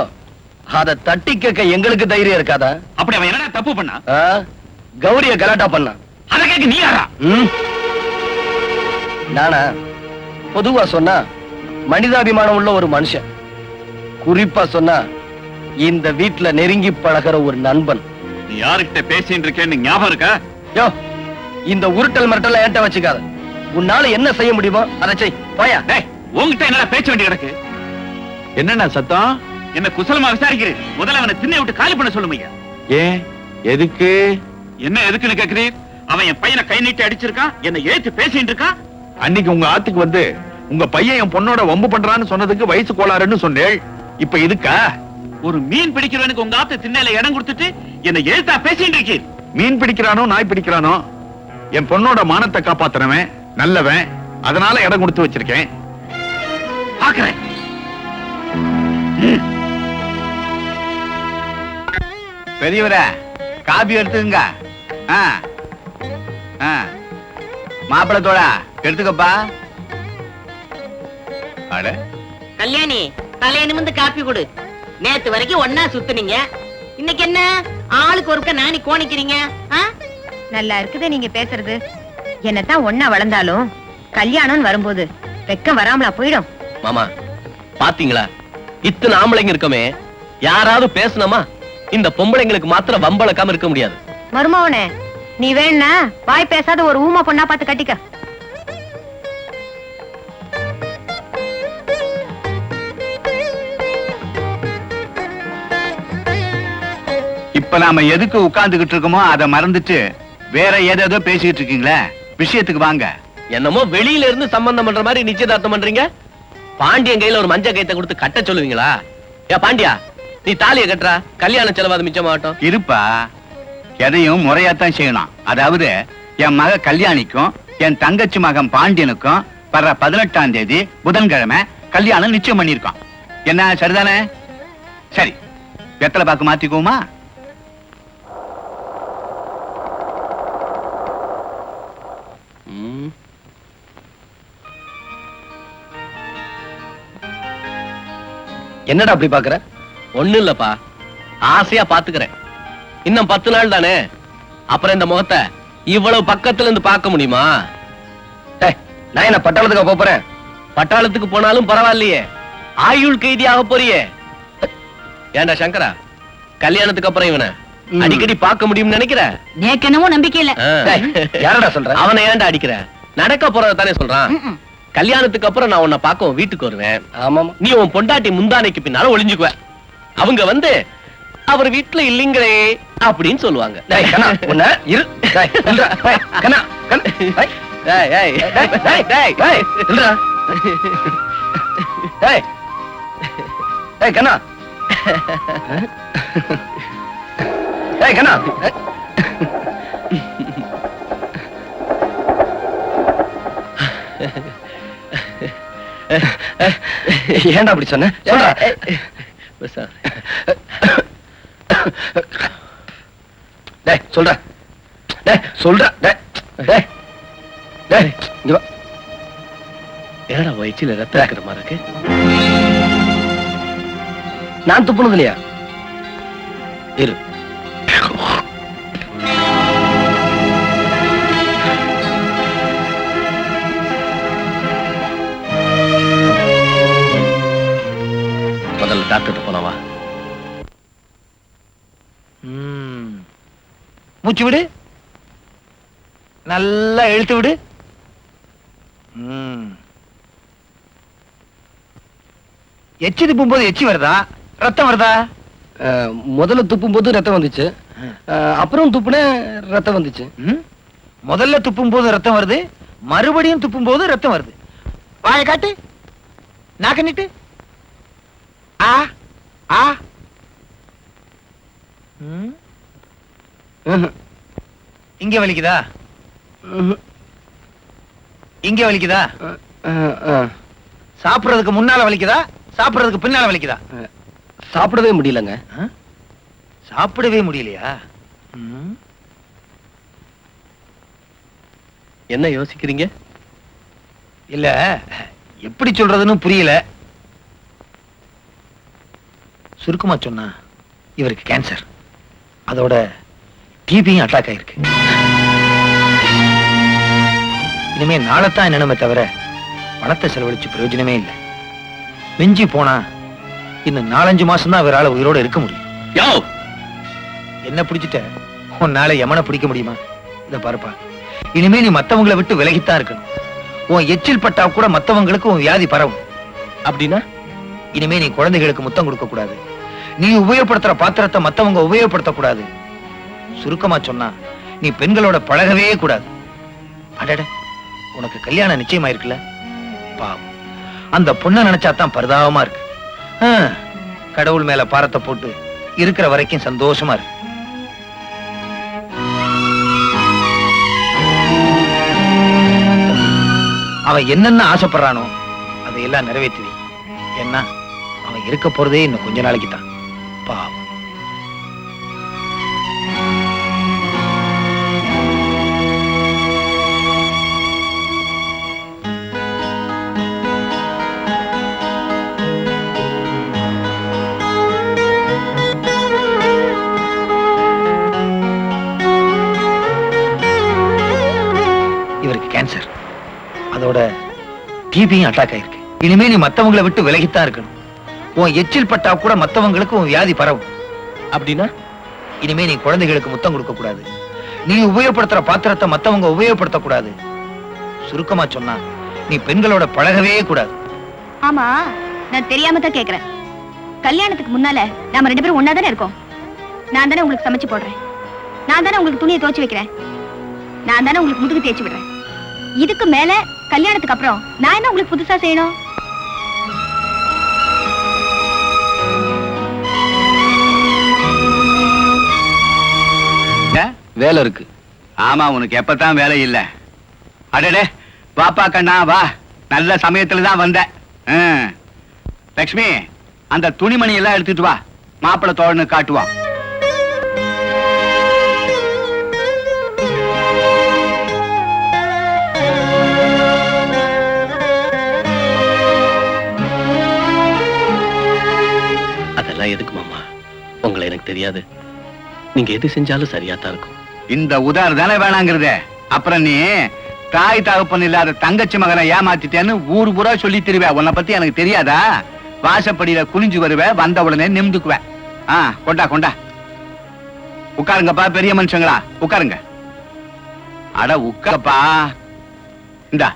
அத தட்டி கேட்க எங்களுக்கு தைரியம் இருக்காதா? அப்படி அவன் என்னடா தப்பு பண்ணா? ஆ? கௌரிய கலாட்டா பண்ணா. அத கேட்க நீ யாரா? நானா? பொதுவா சொன்னா மனிதாபிமானம் உள்ள ஒரு மனுஷன், குறிப்பா சொன்னா இந்த வீட்டுல நெருங்கி பழகிற ஒரு நண்பன். நீ யாருக்கிட்ட பேசிட்டு இருக்கேன்னு ஞாபகம் இருக்கா? யோ, இந்த உருட்டல் மிரட்டல் என்கிட்ட வச்சுக்காத. உன்னால என்ன செய்ய முடியுமோ அதை செய். போயா. டேய், உன்கிட்ட என்னடா பேச்ச வேண்டி கிடக்கு? என்னண்ணா சத்தம்? என்ன குசலமா விசாரிக்கிறேன்? முதல்ல அவனை திண்ணை விட்டு காலி பண்ண சொல்லுமையா. ஏன் எதுக்கு? என்ன எதுக்குன்னு கேக்குறீர்? அவன் என் பையனை கை நீட்டி அடிச்சிருக்கான், என்ன ஏத்து பேசிட்டு இருக்கான். அன்னைக்கு உங்க ஆத்துக்கு வந்து உங்க பையன் என் பொண்ணோட வம்பு பண்றான்னு சொன்னதுக்கு வயசு கோளாறுன்னு சொன்னேள். இப்ப இதுக்கா? ஒரு மீன் பிடிக்கிறவனுக்கு உங்க ஆத்து திண்ணையில இடம் கொடுத்துட்டு என்ன எழுத்தா பேசிட்டு இருக்கீர்? மீன் பிடிக்கிறானோ நாய் பிடிக்கிறானோ, என் பொண்ணோட மானத்தை காப்பாத்துறவன் நல்லவன், அதனால இடம் கொடுத்து வச்சிருக்கேன். பாக்குறேன். பெரியவர காபி எடுத்துங்க. மாப்பிளத்தோட எடுத்துக்கப்பா. அட கல்யாணி, தலைய நிமிந்து காப்பி கொடு. நேத்து வரைக்கும் ஒன்னா சுத்துனீங்க, இன்னைக்கு என்ன ஆளுக்கு ஒருக்க நானி கோணிக்கிறீங்க? நல்லா இருக்குது நீங்க பேசுறது. என்னத்தான் ஒன்னா வளர்ந்தாலும் கல்யாணம் வரும்போது வெக்கம் வராமலா போயிடும். மாமா பாத்தீங்களா, இத்தனை ஆம்பளைங்க இருக்கமே, யாராவது பேசணுமா? இந்த பொம்பளைங்களுக்கு மாத்திரம் வம்பளக்காம இருக்க முடியாது. மருமவனே, நீ வேணா வாய் பேசாத ஒரு ஊமா பொண்ணா பார்த்து கட்டிக்க. இப்ப நாம எதுக்கு உட்கார்ந்துகிட்டு இருக்கோமோ அதை மறந்துட்டு வேற ஏதேதோ பேசிட்டு இருக்கீங்களே, விஷயத்துக்கு வாங்க. என்னமோ வெளியில இருந்து சம்பந்தம் பண்ற மாதிரி நிச்சயதார்த்தம் பண்றீங்க. பாண்டியன் கையில ஒரு மஞ்ச கைத்தை கொடுத்து கட்ட சொல்லுவீங்களா? ஏ பாண்டியா, நீ தாலியை கட்டுறா, கல்யாண செலவாது மிச்சமாகட்டும். இருப்பா, எதையும் முறையாத்தான் செய்யணும். அதாவது என் மக கல்யாணிக்கும் என் தங்கச்சி மகன் பாண்டியனுக்கும் வர்ற 18ஆம் தேதி புதன்கிழமை கல்யாணம் நிச்சயம் பண்ணிருக்கோம். என்ன சரிதானே? சரி, வெத்தலை பாக்கு மாத்திக்குவோமா? என்னடா அப்படி பாக்குற? ஒண்ணு இல்லப்பா, ஆசையா பாத்துக்கிறேன். இன்னும் 10 நாள் தானே, அப்புறம் இந்த முகத்தை இவ்வளவு பக்கத்துல இருந்து பார்க்க முடியுமா? நான் என்ன பட்டாளத்துக்கு போறேன்? பட்டாளத்துக்கு போனாலும் பரவாயில்லையே, ஆயுள் கைதியாக போறியே. ஏண்டா சங்கரா, கல்யாணத்துக்கு அப்புறம் இவனை அடிக்கடி பார்க்க முடியும்னு நினைக்கிற? எனக்கு என்னமோ நம்பிக்கை இல்ல. யாரடா சொல்ற? அவனை ஏன்டா அடிக்கிற? நடக்க போறத தானே சொல்றான். கல்யாணத்துக்கு அப்புறம் நான் உன்னை பார்க்க வீட்டுக்கு வருவேன். ஆமா, நீ உன் பொண்டாட்டி முந்தானைக்கு பின்னால ஒளிஞ்சுக்குவ. அவங்க வந்து அவர் வீட்டுல இல்லீங்களே அப்படின்னு சொல்லுவாங்க. டேய் கண்ணா உன்ன இரு. டேய் நில்றா. டேய் கண்ணா கண்ணா. டேய் டேய் டேய் டேய் டேய் நில்றா. டேய் டேய் கண்ணா. டேய் கண்ணா. ஏன்டா அப்படி சொன்ன? சொல்றா. டேய் சொல்றா. டேய் சொல்றா. டேய் டேய் டேய் இங்க வா. ஏடா வயிற்றில ரத்தம் இருக்கிற மாதிரி இருக்கு. நான் துப்புனது இல்லையா? இரு. முதல்ல டாக்டர் போனவா. மூச்சு விடு, நல்லா இழுத்து விடு. எச்சி துப்பும் போது எச்சி வருதா, ரத்தம் வருதா? முதல்ல துப்பும் போது ரத்தம் வந்துச்சு, அப்புறம் துப்புன ரத்தம் வந்துச்சு. முதல்ல துப்பும் போது ரத்தம் வருது, மறுபடியும் துப்பும் போது ரத்தம் வருது. வாயை காட்டு, நாக்க நீட்டு. ஆ ஆ. இங்க வலிக்குதா? இங்க வலிக்குதா? சாப்பிடுறதுக்கு முன்னால வலிக்குதா, சாப்பிடுறதுக்கு பின்னால வலிக்குதா? சாப்பிடவே முடியலங்க. சாப்பிடவே முடியலையா? என்ன யோசிக்கிறீங்க? இல்ல, எப்படி சொல்றதுன்னு புரியல. சுருக்கமா சொன்னா இவருக்கு கேன்சர், அதோட டிபியும் அட்டாக் ஆயிருக்கு. இனிமே நாளைத்தான் என்னமே தவிர பணத்தை செலவழிச்சு பிரயோஜனமே இல்லை. மிஞ்சி போனா இன்னும் 4-5 மாசம் தான் இவரால உயிரோட இருக்க முடியும். என்ன பிடிச்சிட்ட உன்னால யமனை பிடிக்க முடியுமா? இத பாருப்பா, இனிமே நீ மத்தவங்களை விட்டு விலகித்தான் இருக்கணும். உன் எச்சில் பட்டா கூட மத்தவங்களுக்கு உன் வியாதி பரவும். அப்படின்னா இனிமே நீ குழந்தைகளுக்கு முத்தம் கொடுக்க கூடாது, நீ உபயோகப்படுத்துற பாத்திரத்தை மத்தவங்க உபயோகப்படுத்த கூடாது. சுருக்கமா சொன்னா நீ பெண்களோட பழகவே கூடாது. அடட, உனக்கு கல்யாணம் நிச்சயமாயிருக்குல்ல? பாவம், அந்த பொண்ணை நினைச்சாதான் பரிதாபமா இருக்கு. கடவுள் மேல பாரத்தை போட்டு இருக்கிற வரைக்கும் சந்தோஷமா இருக்கு. அவன் என்னென்ன ஆசைப்படுறானோ அதையெல்லாம் நிறைவேற்றி, ஏன்னா அவன் இருக்க போறதே இன்னும் கொஞ்ச நாளைக்கு தான். பாவம். இவருக்கு கேன்சர், அதோட டிபியும் அட்டாக் ஆயிருக்கு. இனிமே நீ மத்தவங்களை விட்டு விலகித்தான் இருக்கணும். உன் எச்சில் பட்டா கூட மத்தவங்களுக்கு உன் வியாதி பரவும். அப்படின்னா இனிமே நீ குழந்தைகளுக்கு முத்தம் கொடுக்க கூடாது, நீ உபயோகப்படுத்துற பாத்திரத்தை மத்தவங்க உபயோகப்படுத்த கூடாது. சுருக்கமா சொன்னா நீ பெண்களோட பழகவே கூடாது. ஆமா, நான் தெரியாம தான் கேக்குறேன். கல்யாணத்துக்கு முன்னால நாம 2 பேரும் ஒன்னா தானே இருக்கோம். நான் தானே உங்களுக்கு சமைச்சு போடுறேன், நான் தானே உங்களுக்கு துணியை துவைச்சு வைக்கிறேன், நான் தானே உங்களுக்கு முதுகு தேய்ச்சி விடுறேன். இதுக்கு மேல கல்யாணத்துக்கு அப்புறம் நான் என்ன உங்களுக்கு புதுசா செய்யணும்? வேலை இருக்கு. ஆமா, உனக்கு எப்பதான் வேலை இல்ல? அடடே, வாப்பா கண்ணா வா, நல்ல சமயத்துல தான் வந்த. லட்சுமி, அந்த துணிமணி எல்லாம் எடுத்துட்டு வா, மாப்பிள்ளை தோழனு காட்டுவான். அதெல்லாம் எதுக்கு மாமா? உங்களை எனக்கு தெரியாது, நீங்க எது செஞ்சாலும் சரியா தான் இருக்கும். இந்த உதாரணம் தானே வேணாங்கிறத. அப்புறம் நீ தாய் தகப்பன் இல்லாத தங்கச்சி மகனை ஏமாத்திட்டேன்னு ஊர் பூரா சொல்லி திருவே. உன்னை பத்தி எனக்கு தெரியாதா? வாசப்படியில குனிஞ்சு வருவ, வந்த உடனே நிமிந்துக்குவேன். கொண்டா கொண்டா, உட்காருங்கப்பா பெரிய மனுஷங்களா, உட்காருங்க. அட உட்காரப்பா. இந்தா,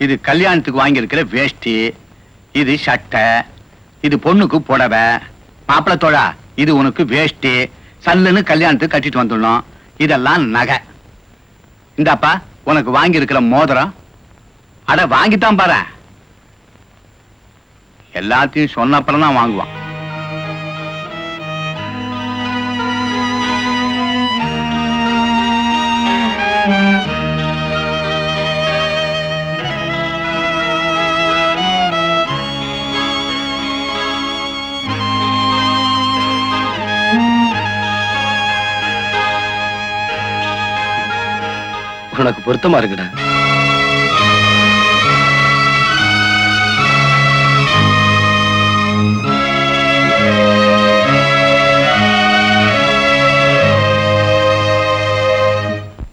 இது கல்யாணத்துக்கு வாங்கி இருக்கிற வேஷ்டி, இது சட்டை, இது பொண்ணுக்கு புடவை. மாப்பிள்ளை தோழா, இது உனக்கு வேஷ்டி சல்லுன்னு கல்யாணத்துக்கு கட்டிட்டு வந்துடணும். இதெல்லாம் நகை. இந்தாப்பா உனக்கு வாங்கி இருக்கிற மோதிரம். அட வாங்கித்தான் பாரு. எல்லாத்தையும் சொன்னப்பறம் தான் வாங்குவான். உனக்கு பொருத்தமா இருக்குடா.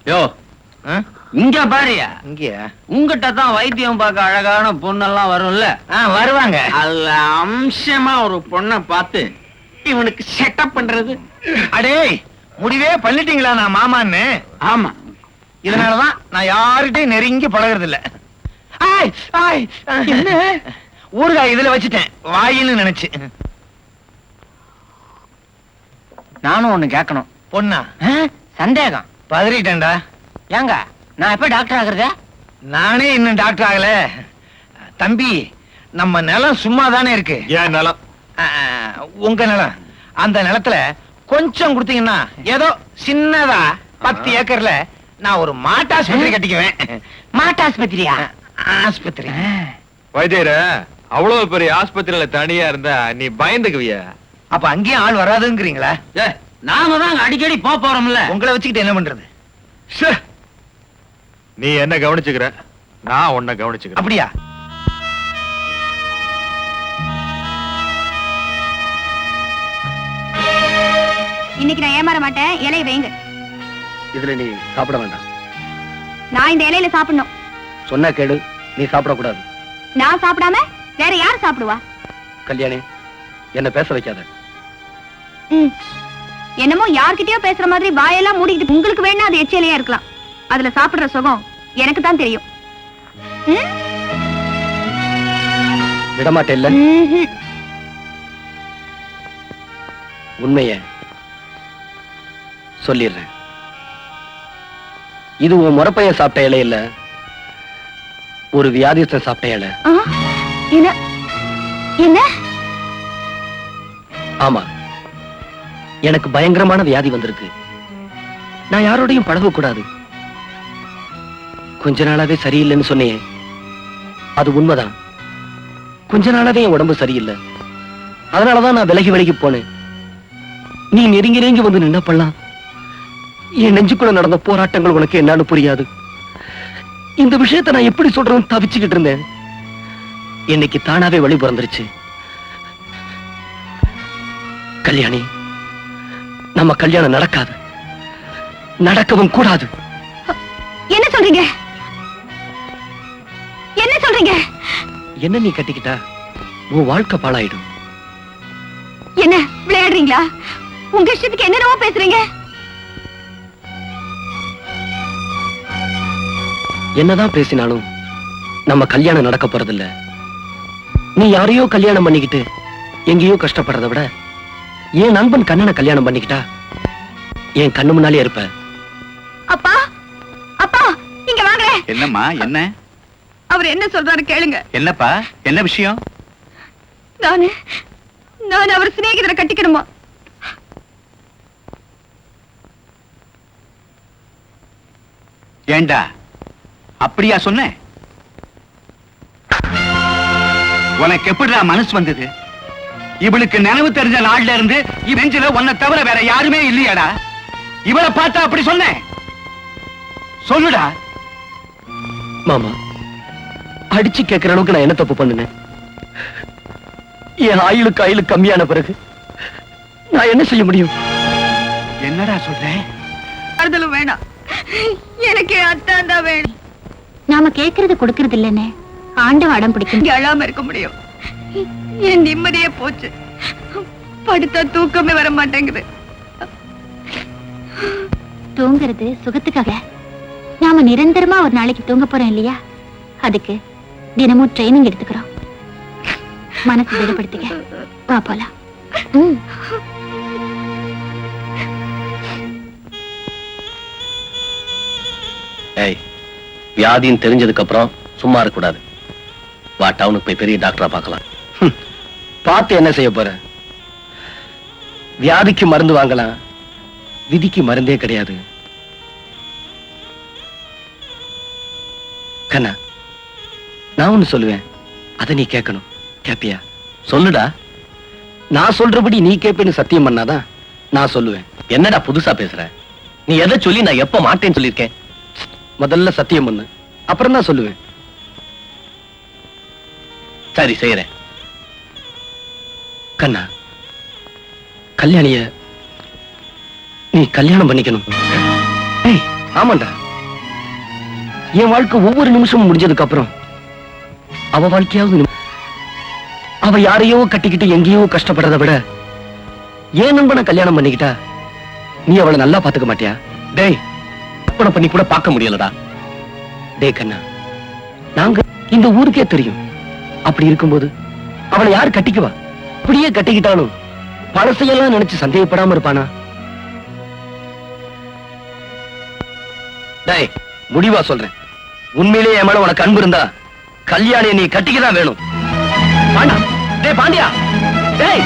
யோ இங்க பாரியா? இங்கயா? உங்ககிட்ட தான் வைத்தியம் பார்க்க அழகான பொண்ணெல்லாம் வரும்ல? வருவாங்க. அதுல அம்சமா ஒரு பொண்ணை பார்த்து இவனுக்கு செட்டப் பண்றது. அடே முடிவே பண்ணிட்டீங்களா நான் மாமான்னு? ஆமா. இதனாலதான் நான் யார்கிட்டயும் நெருங்கி பழகிறது இல்ல. ஊறுகாய் இதுல வச்சுட்டேன் வாயின்னு நினைச்சு. நானும் ஒண்ணு கேட்கணும். பொண்ணா? சந்தேகம். பதறிட்டேன்டா. ஏங்க நான் எப்ப டாக்டர் ஆகுறதா? நானே இன்னும் டாக்டர் ஆகல. தம்பி நம்ம நிலம் சும்மா தானே இருக்கு. ஏன் நிலம்? உங்க நிலம். அந்த நிலத்துல கொஞ்சம் கொடுத்தீங்கன்னா ஏதோ சின்னதா 10 ஏக்கர்ல நான் ஒரு மாட்டாஸ்பத்திரி கட்டிக்குவேன். மாட்டாஸ்பத்திரியா? ஆஸ்பத்திரி. வைத்தியர அவ்வளவு பெரிய ஆஸ்பத்திரியில தனியா இருந்தா நீ பயந்துக்குவிய. அப்ப அங்கேயும் ஆள் வராதுங்கிறீங்களா? நாம தான் அடிக்கடி போறோம்ல. உங்களை வச்சுக்கிட்டு என்ன பண்றது? நீ என்ன கவனிச்சுக்கிற, நான் உன்னை கவனிச்சுக்கிறேன். அப்படியா? இன்னைக்கு நான் ஏமாற மாட்டேன். இலையை வைங்க. இதுல நீ சாப்பிட வேண்டாம். நான் இந்த இலையில சாப்பிடணும். சொன்னா கேடு, நீ சாப்பிடக்கூடாது. நான் சாப்பிடாம வேற யார் சாப்பிடுவா? கல்யாணி, என்ன பேச வைக்காத. என்னமோ யார்கிட்டயோ பேசுற மாதிரி வாயெல்லாம் மூடிக்கிட்டு உங்களுக்கு வேணா அது எச்சலையா இருக்கலாம். அதுல சாப்பிடுற சுகம் எனக்கு தான் தெரியும். விடமாட்டேல்ல? உண்மைய சொல்லிடுறேன். இது உன் முறப்பைய சாப்பிட்ட இலை இல்ல, ஒரு வியாதிஸ்தன் சாப்பிட்ட இலை. என்ன என்ன? ஆமா, எனக்கு பயங்கரமான வியாதி வந்திருக்கு. நான் யாரோடையும் பழகக்கூடாது. கொஞ்ச நாளாவே சரியில்லைன்னு சொன்னேன். அது உண்மைதான். கொஞ்ச நாளாவே என் உடம்பு சரியில்லை. அதனாலதான் நான் விலகி போனேன். நீ நெருங்கி வந்து நின்ன பண்ணலாம். என் நெஞ்சுக்குள்ள நடந்த போராட்டங்கள் உனக்கு என்னன்னு புரியாது. இந்த விஷயத்தை நான் எப்படி சொல்றேன்னு தவிச்சுக்கிட்டு இருந்தேன். இன்னைக்கு தானாவே வழி பிறந்துருச்சு. கல்யாணி, நம்ம கல்யாணம் நடக்காது, நடக்கவும் கூடாது. என்ன சொல்றீங்க? என்ன சொல்றீங்க? என்ன நீ கட்டிக்கிட்டா உன் வாழ்க்கை பாழாயிடும். என்ன விளையாடுறீங்களா? உங்க இஷ்டத்துக்கு என்னென்னவோ பேசுறீங்க. என்னதான் பேசினாலும் நம்ம கல்யாணம் நடக்க போறதில்ல. நீ யாரையோ கல்யாணம் பண்ணிக்கிட்டு எங்கேயோ கஷ்டப்படுறதை விட என் நண்பன் கண்ணனை கல்யாணம் பண்ணிக்கிட்டா என் கண்ணு முன்னாலே இருப்ப. அப்பா, அப்பா இங்க வாங்க. என்னம்மா? என்ன? அவர் என்ன சொல்றாரு கேளுங்க. என்னப்பா? என்ன விஷயம்? நான் அவர் சிநேகிதரை கட்டிக்கணுமா? ஏண்டா அப்படியா சொன்ன? உனக்கு எப்படிடா மனசு வந்தது? இவளுக்கு நினைவு தெரிஞ்ச நாள்ல இருந்து நெஞ்சில உன்னை தவிர வேற யாருமே இல்லையாடா? இவளை பார்த்தா அப்படி சொன்ன? சொல்லுடா. மாமா, அடிச்சு கேட்கிற அளவுக்கு நான் என்ன தப்பு பண்ணுனேன்? என் ஆயுளுக்கு கம்மியான பிறகு நான் என்ன செய்ய முடியும்? என்னடா சொல்ற? அறுதலும் வேணாம், எனக்கு அத்தான் தான் வேணும். நாம கேட்கறது கொடுக்கறது இல்லன்னு ஆண்டவன் அடம் பிடிக்கும். இங்க அழாம இருக்க முடியும். என் நிம்மதியே போச்சு. படுத்தா தூக்கமே வர மாட்டேங்குது. தூங்குறது சுகத்துக்காக. நாம நிரந்தரமா ஒரு நாளைக்கு தூங்க போறோம் இல்லையா? அதுக்கு தினமும் ட்ரைனிங் எடுத்துக்கிறோம். மனசு திடப்படுத்திக்க. வா போலாம். ஏய், வியாதின்னு தெரிஞ்சதுக்கு அப்புறம் சும்மா இருக்க கூடாது. வா, டவுனுக்கு போய் பெரிய டாக்டரா பார்க்கலாம். பார்த்து என்ன செய்ய போற? வியாதிக்கு மருந்து வாங்கலாம், விதிக்கு மருந்தே கிடையாது. கண்ணா, நான் ஒண்ணு சொல்லுவேன், அத நீ கேட்கணும். கேப்பியா? சொல்லுடா. நான் சொல்றபடி நீ கேப்பேன்னு சத்தியம் பண்ணாதான் நான் சொல்லுவேன். என்னடா புதுசா பேசுற? நீ எதை சொல்லி நான் எப்ப மாட்டேன்னு சொல்லியிருக்கேன்? முதல்ல சத்தியம் பண்ணு, அப்புறம் தான் சொல்லுவேன். சரி, செய்யறேன். கண்ணா, கல்யாணிய நீ கல்யாணம் பண்ணிக்கணும். ஏய், ஆமாண்டா. என் வாழ்க்கை ஒவ்வொரு நிமிஷமும் முடிஞ்சதுக்கு அப்புறம் அவ வாழ்க்கையாவது அவ யாரையோ கட்டிக்கிட்டு எங்கேயோ கஷ்டப்படுறதை விட ஏன் நண்பனை கல்யாணம் பண்ணிக்கிட்டா நீ அவளை நல்லா பாத்துக்க மாட்டியா? டேய், கற்பனை பண்ணி கூட பார்க்க முடியலடா. டேய் கண்ணா, நாங்க இந்த ஊருக்கே தெரியும். அப்படி இருக்கும்போது அவளை யார் கட்டிக்குவா? அப்படியே கட்டிக்கிட்டாலும் பழசையெல்லாம் நினைச்சு சந்தேகப்படாம இருப்பானா? டேய், முடிவா சொல்றேன், உண்மையிலேயே என் மேல உனக்கு அன்பு இருந்தா கல்யாணியை நீ கட்டிக்கதான் வேணும். பாண்டா, டேய் பாண்டியா, டேய்.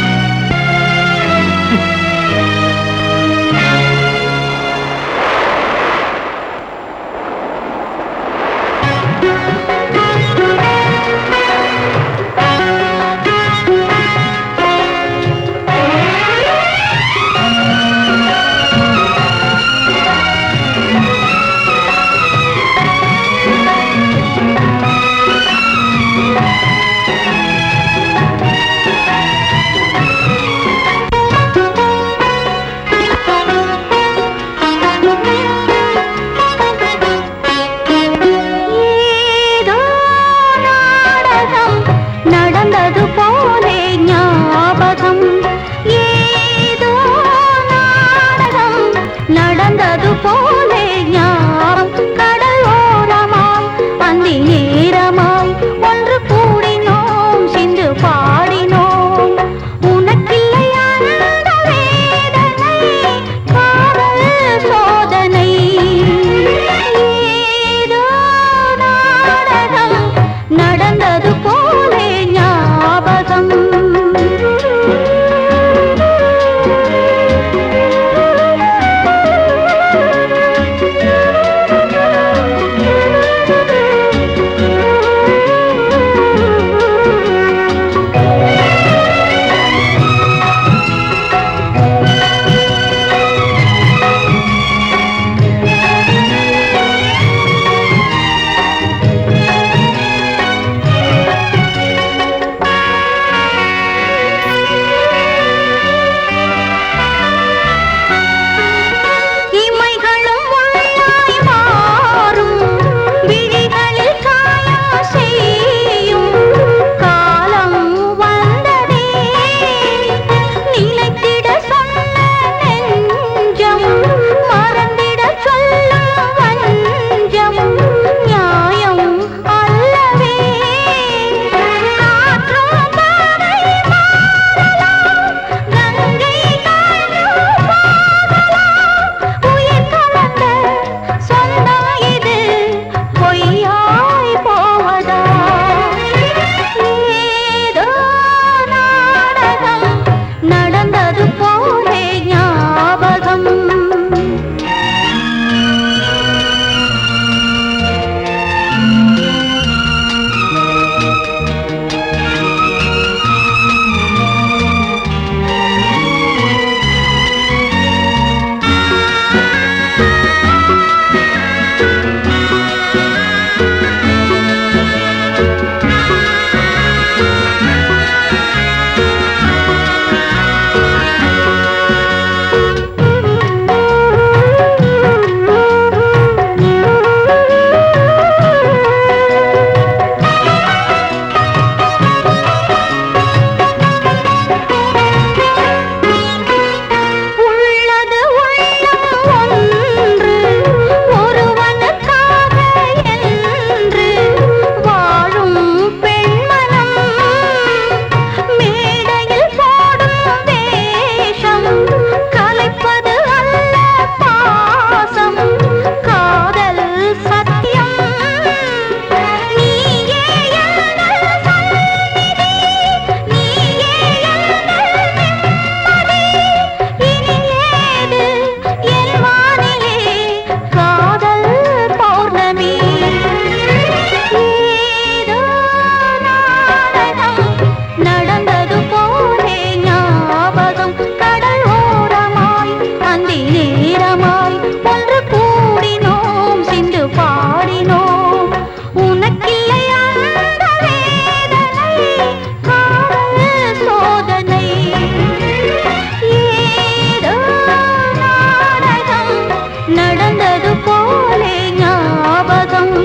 நடந்தது போலே ஞாபகம்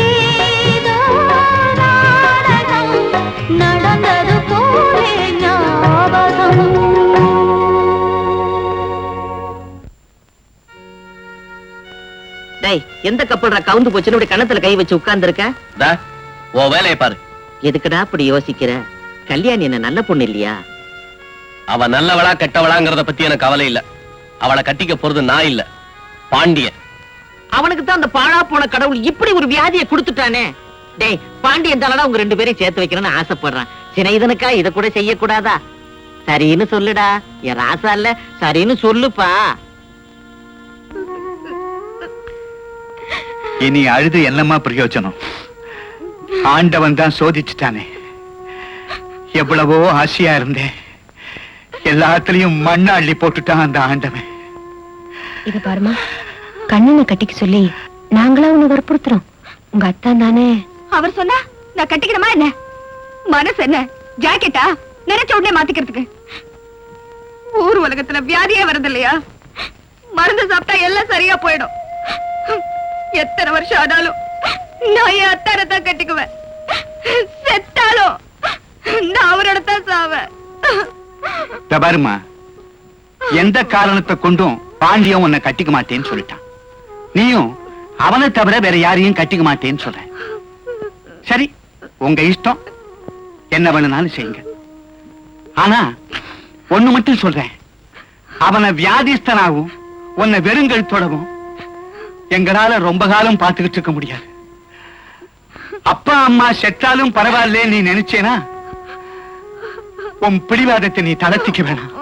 ஏதோ நாடகம் நடந்தது போலே ஞாபகம். எந்த கப்பல்ற கவுந்து போச்சுன்னு கணத்துல கை வச்சு உட்கார்ந்து இருக்க? உன் வேலையை பாரு. எதுக்குடா அப்படி யோசிக்கிற? கல்யாணி என்ன நல்ல பொண்ணு இல்லையா? அவ நல்லவளா கெட்டவளாங்கிறத பத்தி எனக்கு கவலை இல்ல. அவளை கட்டிக்க போறது நான் இல்ல, பாண்டியன். அவனுக்கு தான் அந்த பாழா போன கடவுள் இப்படி ஒரு வியாதியை கொடுத்துட்டானே. டேய், பாண்டியன் தானடா உங்க 2 பேரையும் சேர்த்து வைக்கணும்னு ஆசைப்படுறான். சினைதனுக்கா இத கூட செய்யக்கூடாதா? சரின்னு சொல்லுடா. என் ராசா இல்ல, சரின்னு சொல்லுப்பா. இனி அழுது என்னமா பிரயோஜனம்? ஆண்டவன் தான் சோதிச்சுட்டானே. எவ்வளவோ ஆசையா இருந்தேன், எல்லாத்துலயும் மண்ண அள்ளி போட்டுட்டான் அந்த ஆண்டவன். இது பாருமா, கண்ணனை கட்டிக்க சொல்லி நாங்களா உன்னை வற்புறுத்துறோம். உங்க அத்தான் தானே. அவர் சொன்னா நான் கட்டிக்கிறமா என்ன? மனசு என்ன ஜாக்கெட்டா? நினைச்ச உடனே மாத்திக்கிறதுக்கு. ஊர் உலகத்துல வியாதியே வருது இல்லையா? மருந்து சாப்பிட்டா எல்லாம் சரியா போயிடும். எத்தனை வருஷம் ஆனாலும் நான் என் அத்தானை தான் கட்டிக்குவேன். செத்தாலும் நான் அவரோட தான் சாவேன். பாருமா, எந்த காரணத்தை கொண்டும் பாண்டியன் உன்னை கட்டிக்க மாட்டேன்னு சொல்லிட்டான். நீயும் அவனை தவிர வேற யாரையும் கட்டிக்க மாட்டேன்னு சொல்ற. சரி, உங்க இஷ்டம், என்ன வேணும்னாலும் செய்யுங்க. ஆனா ஒண்ணு மட்டும் சொல்றேன், அவனை வியாதிஸ்தனாகவும் உன்னை வெறுங்கழுத்தோடவும் எங்களால ரொம்ப காலம் பார்த்துக்கிட்டு இருக்க முடியாது. அப்பா அம்மா செத்தாலும் பரவாயில்ல நீ நினைச்சேனா, உன் பிடிவாதத்தை நீ தளர்த்திக்க வேணாம்.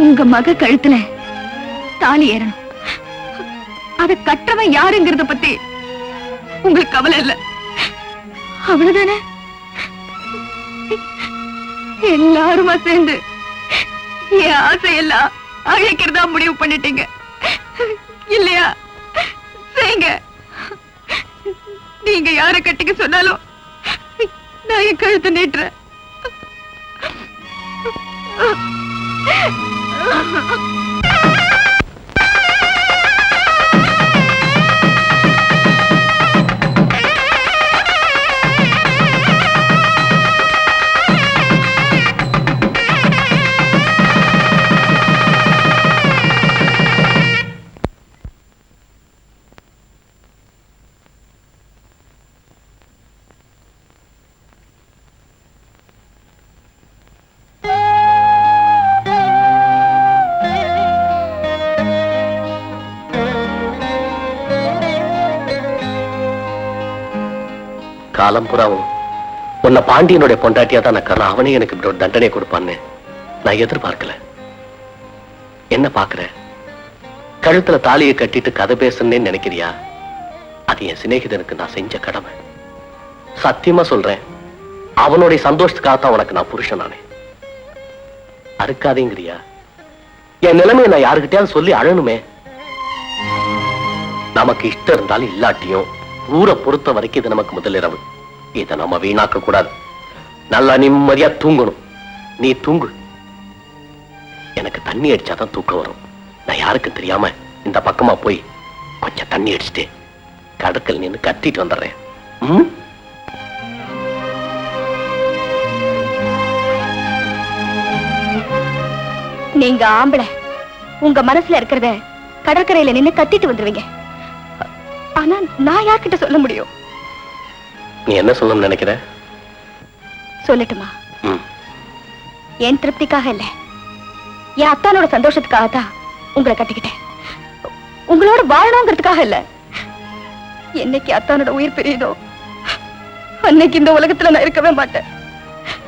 உங்க மக கழுத்துல தாலி ஏறணும். அத கற்றவன் யாருங்கிறத பத்தி உங்களுக்கு கவலை இல்ல, அவ்வளவுதானே? எல்லாருமா சேர்ந்து என் ஆசையெல்லாம் அழைக்கிறதா முடிவு பண்ணிட்டீங்க இல்லையா? செய்யுங்க. நீங்க யார கட்டிக்க சொன்னாலும் நான் என் கழுத்தை நீட்டுறேன். காலம் புறாவும் உன்னை பாண்டியனுடைய பொண்டாட்டியா தான் நான் அவனே எனக்கு இப்படி ஒரு தண்டனை கொடுப்பான்னு நான் எதிர்பார்க்கல. என்ன பாக்குற? கழுத்துல தாலியை கட்டிட்டு கதை பேசணும்னு நினைக்கிறியா? அது என் சிநேகிதனுக்கு நான் செஞ்ச கடமை. சத்தியமா சொல்றேன், அவனுடைய சந்தோஷத்துக்காகத்தான் உனக்கு நான் புருஷன் நானே. அறுக்காதேங்கிறியா? என் நிலைமையை நான் யாருக்கிட்டையாவது சொல்லி அழணுமே. நமக்கு இஷ்டம் இருந்தாலும் இல்லாட்டியும் ஊரை பொறுத்த வரைக்கும் இது நமக்கு முதலிரவு. இதை நம்ம வீணாக்க கூடாது. நல்லா நிம்மதியா தூங்கணும். நீ தூங்கு. எனக்கு தண்ணி அடிச்சாதான் தூக்கம் வரும். நான் யாருக்கும் தெரியாம இந்த பக்கமா போய் கொஞ்சம் தண்ணி அடிச்சுட்டு கடற்கல் நின்று கத்திட்டு வந்துடுறேன். நீங்க ஆம்பளை, உங்க மனசுல இருக்கிறத கடற்கரையில நின்னு கத்திட்டு வந்துருவீங்க. ஆனா நான் யார்கிட்ட சொல்ல முடியும்? நீ என்ன சொல்லணும்னு நினைக்கிற? சொல்லட்டுமா? என் திருப்திக்காக இல்ல, என் அத்தானோட சந்தோஷத்துக்காக தான் உங்களை கட்டிக்கிட்டேன். உங்களோட வாழணுங்கிறதுக்காக இல்ல. என்னைக்கு அத்தானோட உயிர் பிரியுதோ அன்னைக்கு இந்த உலகத்துல நான் இருக்கவே மாட்டேன்.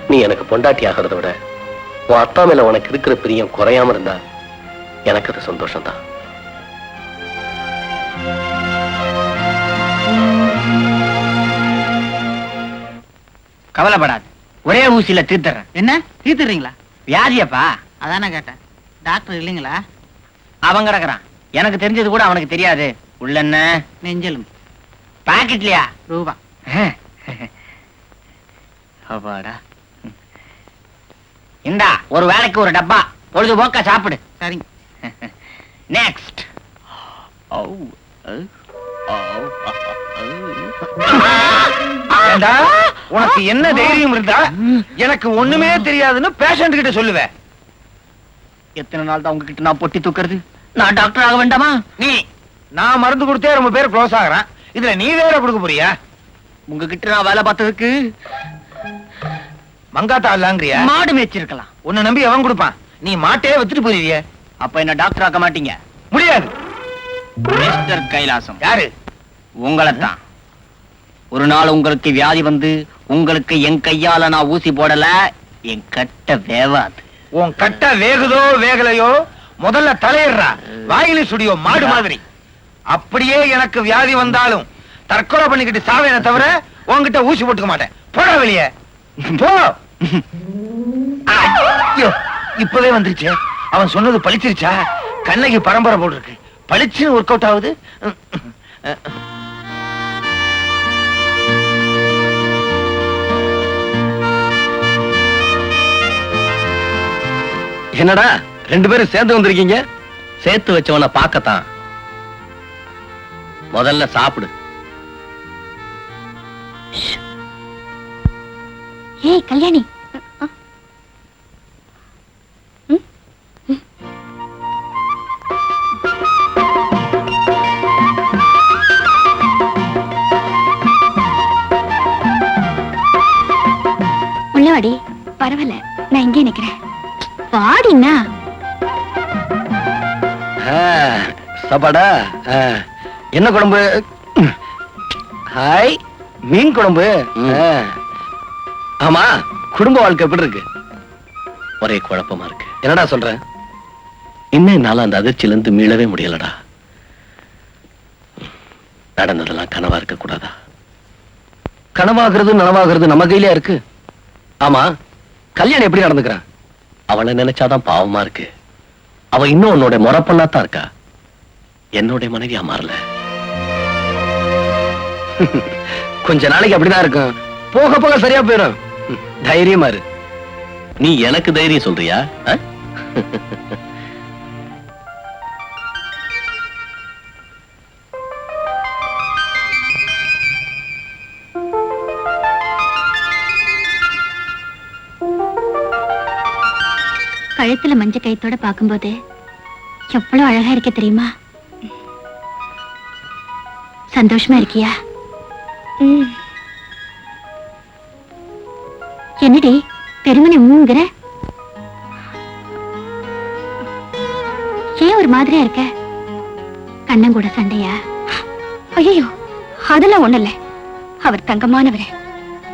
நீ எனக்கு பொண்டாட்டி ஆகிறத விட உன் அத்தா மேல உனக்கு இருக்கிற பிரியம் குறையாம இருந்தா எனக்கு அது சந்தோஷம் தான். கவலைப்படாது, ஒரே ஊசியில தீர்த்துறேன். என்ன தீர்த்துறீங்களா? வியாதியப்பா? அதானே கேட்டேன். டாக்டர் இல்லைங்களா? அவன் கிடக்குறான். எனக்கு தெரிஞ்சது கூட அவனுக்கு தெரியாது. உள்ள என்ன? நெஞ்சலும் பாக்கெட்லயா? ரூபா. அப்பாடா. இந்தா ஒரு வேளைக்கு ஒரு டப்பா பொழுதுபோக்க சாப்பிடு. சரிங்க. நெக்ஸ்ட். ஏண்டா, உனக்கு என்ன தைரியம் இருந்தா எனக்கு ஒண்ணுமே தெரியாதுன்னு பேஷண்ட் கிட்ட சொல்லுவேன். எத்தனை நாள் தான் உங்ககிட்ட நான் பொட்டி தூக்குறது? நான் டாக்டர் ஆக வேண்டாமா? நான் மருந்து கொடுத்தே ரொம்ப பேர் க்ளோஸ் ஆகுறான், இதுல நீ வேற கொடுக்க போறியா? உங்ககிட்ட நான் வேலை பார்த்ததுக்கு மங்காத்தா இல்லாங்கறியா? மாடு மேய்ச்சிருக்கலாம். உன்னை நம்பி அவன் கொடுப்பான், நீ மாட்டே வித்துட்டு போறியே. அப்ப என்ன டாக்டர் ஆக்க மாட்டீங்க? முடியாது. மிஸ்டர் கைலாசம். யாரு? உங்களைத்தான். ஒரு நாள் உங்களுக்கு வியாதி வந்து உங்களுக்கு என் கையால நான் ஊசி போடல, என் கட்ட வேவாது. உன் கட்ட வேகுதோ வேகலையோ முதல்ல தலையிடுறா, வாயில சுடியோ மாடு மாதிரி. அப்படியே எனக்கு வியாதி வந்தாலும் தற்கொலை பண்ணிக்கிட்டு சாவேன தவிர உன்கிட்ட ஊசி போட்டுக்க மாட்டேன். போட வெளியே போ. ஐயோ, இப்பவே வந்துருச்சு. அவன் சொன்னது பழிச்சிருச்சா? கண்ணகி பரம்பரை போல் இருக்கு, பழிச்சுன்னு ஒர்க் அவுட் ஆகுது. என்னடா ரெண்டு பேரும் சேர்ந்து வந்திருக்கீங்க? சேர்த்து வச்சவன பார்க்கத்தான். முதல்ல சாப்பிடு. ஏய் கல்யாணி, உள்ளவாடி. பரவாயில்ல, நான் இங்கே நிக்கிறேன். வாடினா சாப்பாடா? என்ன குழம்பு? ஹாய், மீன் குழம்பு. ஆமா, குடும்ப வாழ்க்கை எப்படி இருக்கு? ஒரே குழப்பமா இருக்கு. என்னடா சொல்ற? இன்னும் என்னால அந்த அதிர்ச்சியில இருந்து மீளவே முடியலடா. நடந்ததெல்லாம் கனவா இருக்க கூடாதா? கனவாகிறது நனவாகிறது நம்ம கையிலே இருக்கு. ஆமா, கல்யாணம் எப்படி நடந்துக்கிறான்? அவளை நினைச்சாதான் பாவமா இருக்கு. அவ இன்னும் உன்னோட முறப்பண்ணாத்தான் இருக்கா, என்னோட மனைவியா மாறல. கொஞ்ச நாளைக்கு அப்படிதான் இருக்கும், போக போக சரியா போயிடும். தைரியமா இரு. நீ எனக்கு தைரியம் சொல்றியா? கழுத்துல மஞ்ச கைத்தோட பாக்கும்போது எவ்வளவு அழகா இருக்க தெரியுமா? சந்தோஷமா இருக்கியா? என்னடி பெருமனை மூங்குற? ஏன் ஒரு மாதிரியா இருக்க? கண்ணன் கூட சண்டையா? ஐயோ, அதெல்லாம் ஒண்ணு இல்ல. அவர் தங்கமானவரே,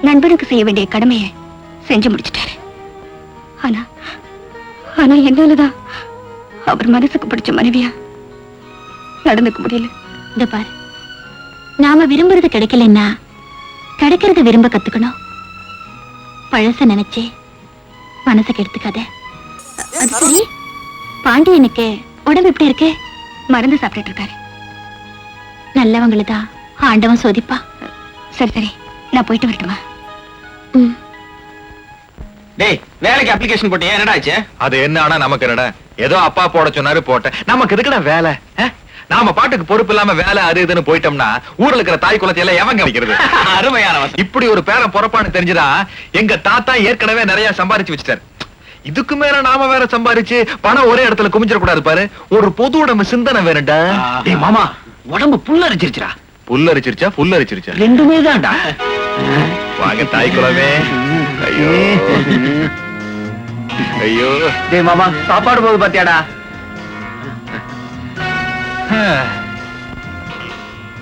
நண்பனுக்கு செய்ய வேண்டிய கடமையை செஞ்சு முடிச்சிட்டாரு. ஆனா ஆனா என்னாலதான் அவர் மனசுக்கு பிடிச்ச மனைவியா நடந்துக்க முடியல. இந்த பாரு, நாம விரும்புறது கிடைக்கலன்னா கிடைக்கிறது விரும்ப கத்துக்கணும். பழச நினைச்சே மனசை கெடுத்துக்காத. அது சரி, பாண்டியனுக்கு உடம்பு எப்படி இருக்கு? மருந்து சாப்பிட்டு இருக்காரு. நல்லவங்களுதான் ஆண்டவன் சோதிப்பா. சரி சரி, நான் போயிட்டு வரட்டுமா? டேய், வேலைக்கு அப்ளிகேஷன் போட்டியா? என்னடா ஆச்சு? அது என்ன ஆனா நமக்கு என்னடா, ஏதோ அப்பா போட சொன்னாரு போட்டேன். நமக்கு எதுக்குடா வேலை? நாம பாட்டுக்கு பொறுப்பு இல்லாம வேலை அது இதுன்னு போயிட்டோம்னா ஊர்ல இருக்கிற தாய் குலத்தை எல்லாம் எவங்க வைக்கிறது? அருமையான இப்படி ஒரு பேரன் பொறப்பான்னு தெரிஞ்சுதா எங்க தாத்தா ஏற்கனவே நிறைய சம்பாரிச்சு வச்சுட்டாரு. இதுக்கு மேல நாம வேற சம்பாரிச்சு பணம் ஒரே இடத்துல குமிஞ்சிட கூடாது பாரு. ஒரு பொது உடம்பு சிந்தனை வேறடா. டேய் மாமா, உடம்பு புல்லரிச்சிருச்சுடா. புல்லரிச்சிருச்சா புல்லரிச்சிருச்சா? ரெண்டுமே தான்டா. வாங்க தாய் குலமே. ஐயோ ஐயோ. டேய் மாமா, சாப்பாடு போது பாத்தியாடா?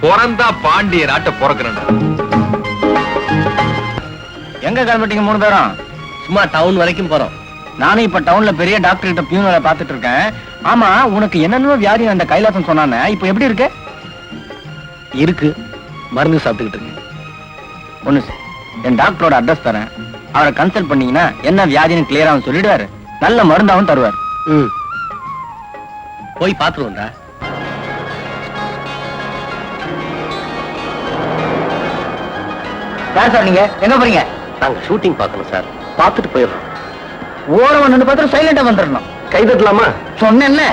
பிறந்தா பாண்டிய நாட்டை பிறக்கிறேன்டா. எங்க கிளம்பிட்டீங்க 3 பேரும்? சும்மா டவுன் வரைக்கும் போறோம். நானும் இப்ப டவுன்ல பெரிய டாக்டர் கிட்ட பியூன் வேலை பாத்துட்டு இருக்கேன். ஆமா, உனக்கு என்னென்ன வியாதி அந்த கைலாசம் சொன்னானே, இப்ப எப்படி இருக்கு? இருக்கு, மருந்து சாப்பிட்டுக்கிட்டு இருக்கு. ஒண்ணு, என் டாக்டரோட அட்ரஸ் தரேன், அவரை கன்சல்ட் பண்ணீங்கன்னா என்ன வியாதின்னு கிளியரா சொல்லிடுவாரு. நல்ல மருந்தாவும் தருவார். போய் பாத்துருவோம்டா. சார், நீங்க எங்க போறீங்க? நாங்க ஷூட்டிங் பார்க்கணும் சார், பார்த்துட்டு போயிடுறோம். ஓரம் நின்று பார்த்து சைலண்டா வந்துடணும். கை தட்டலாமா? சொன்னேன்ல.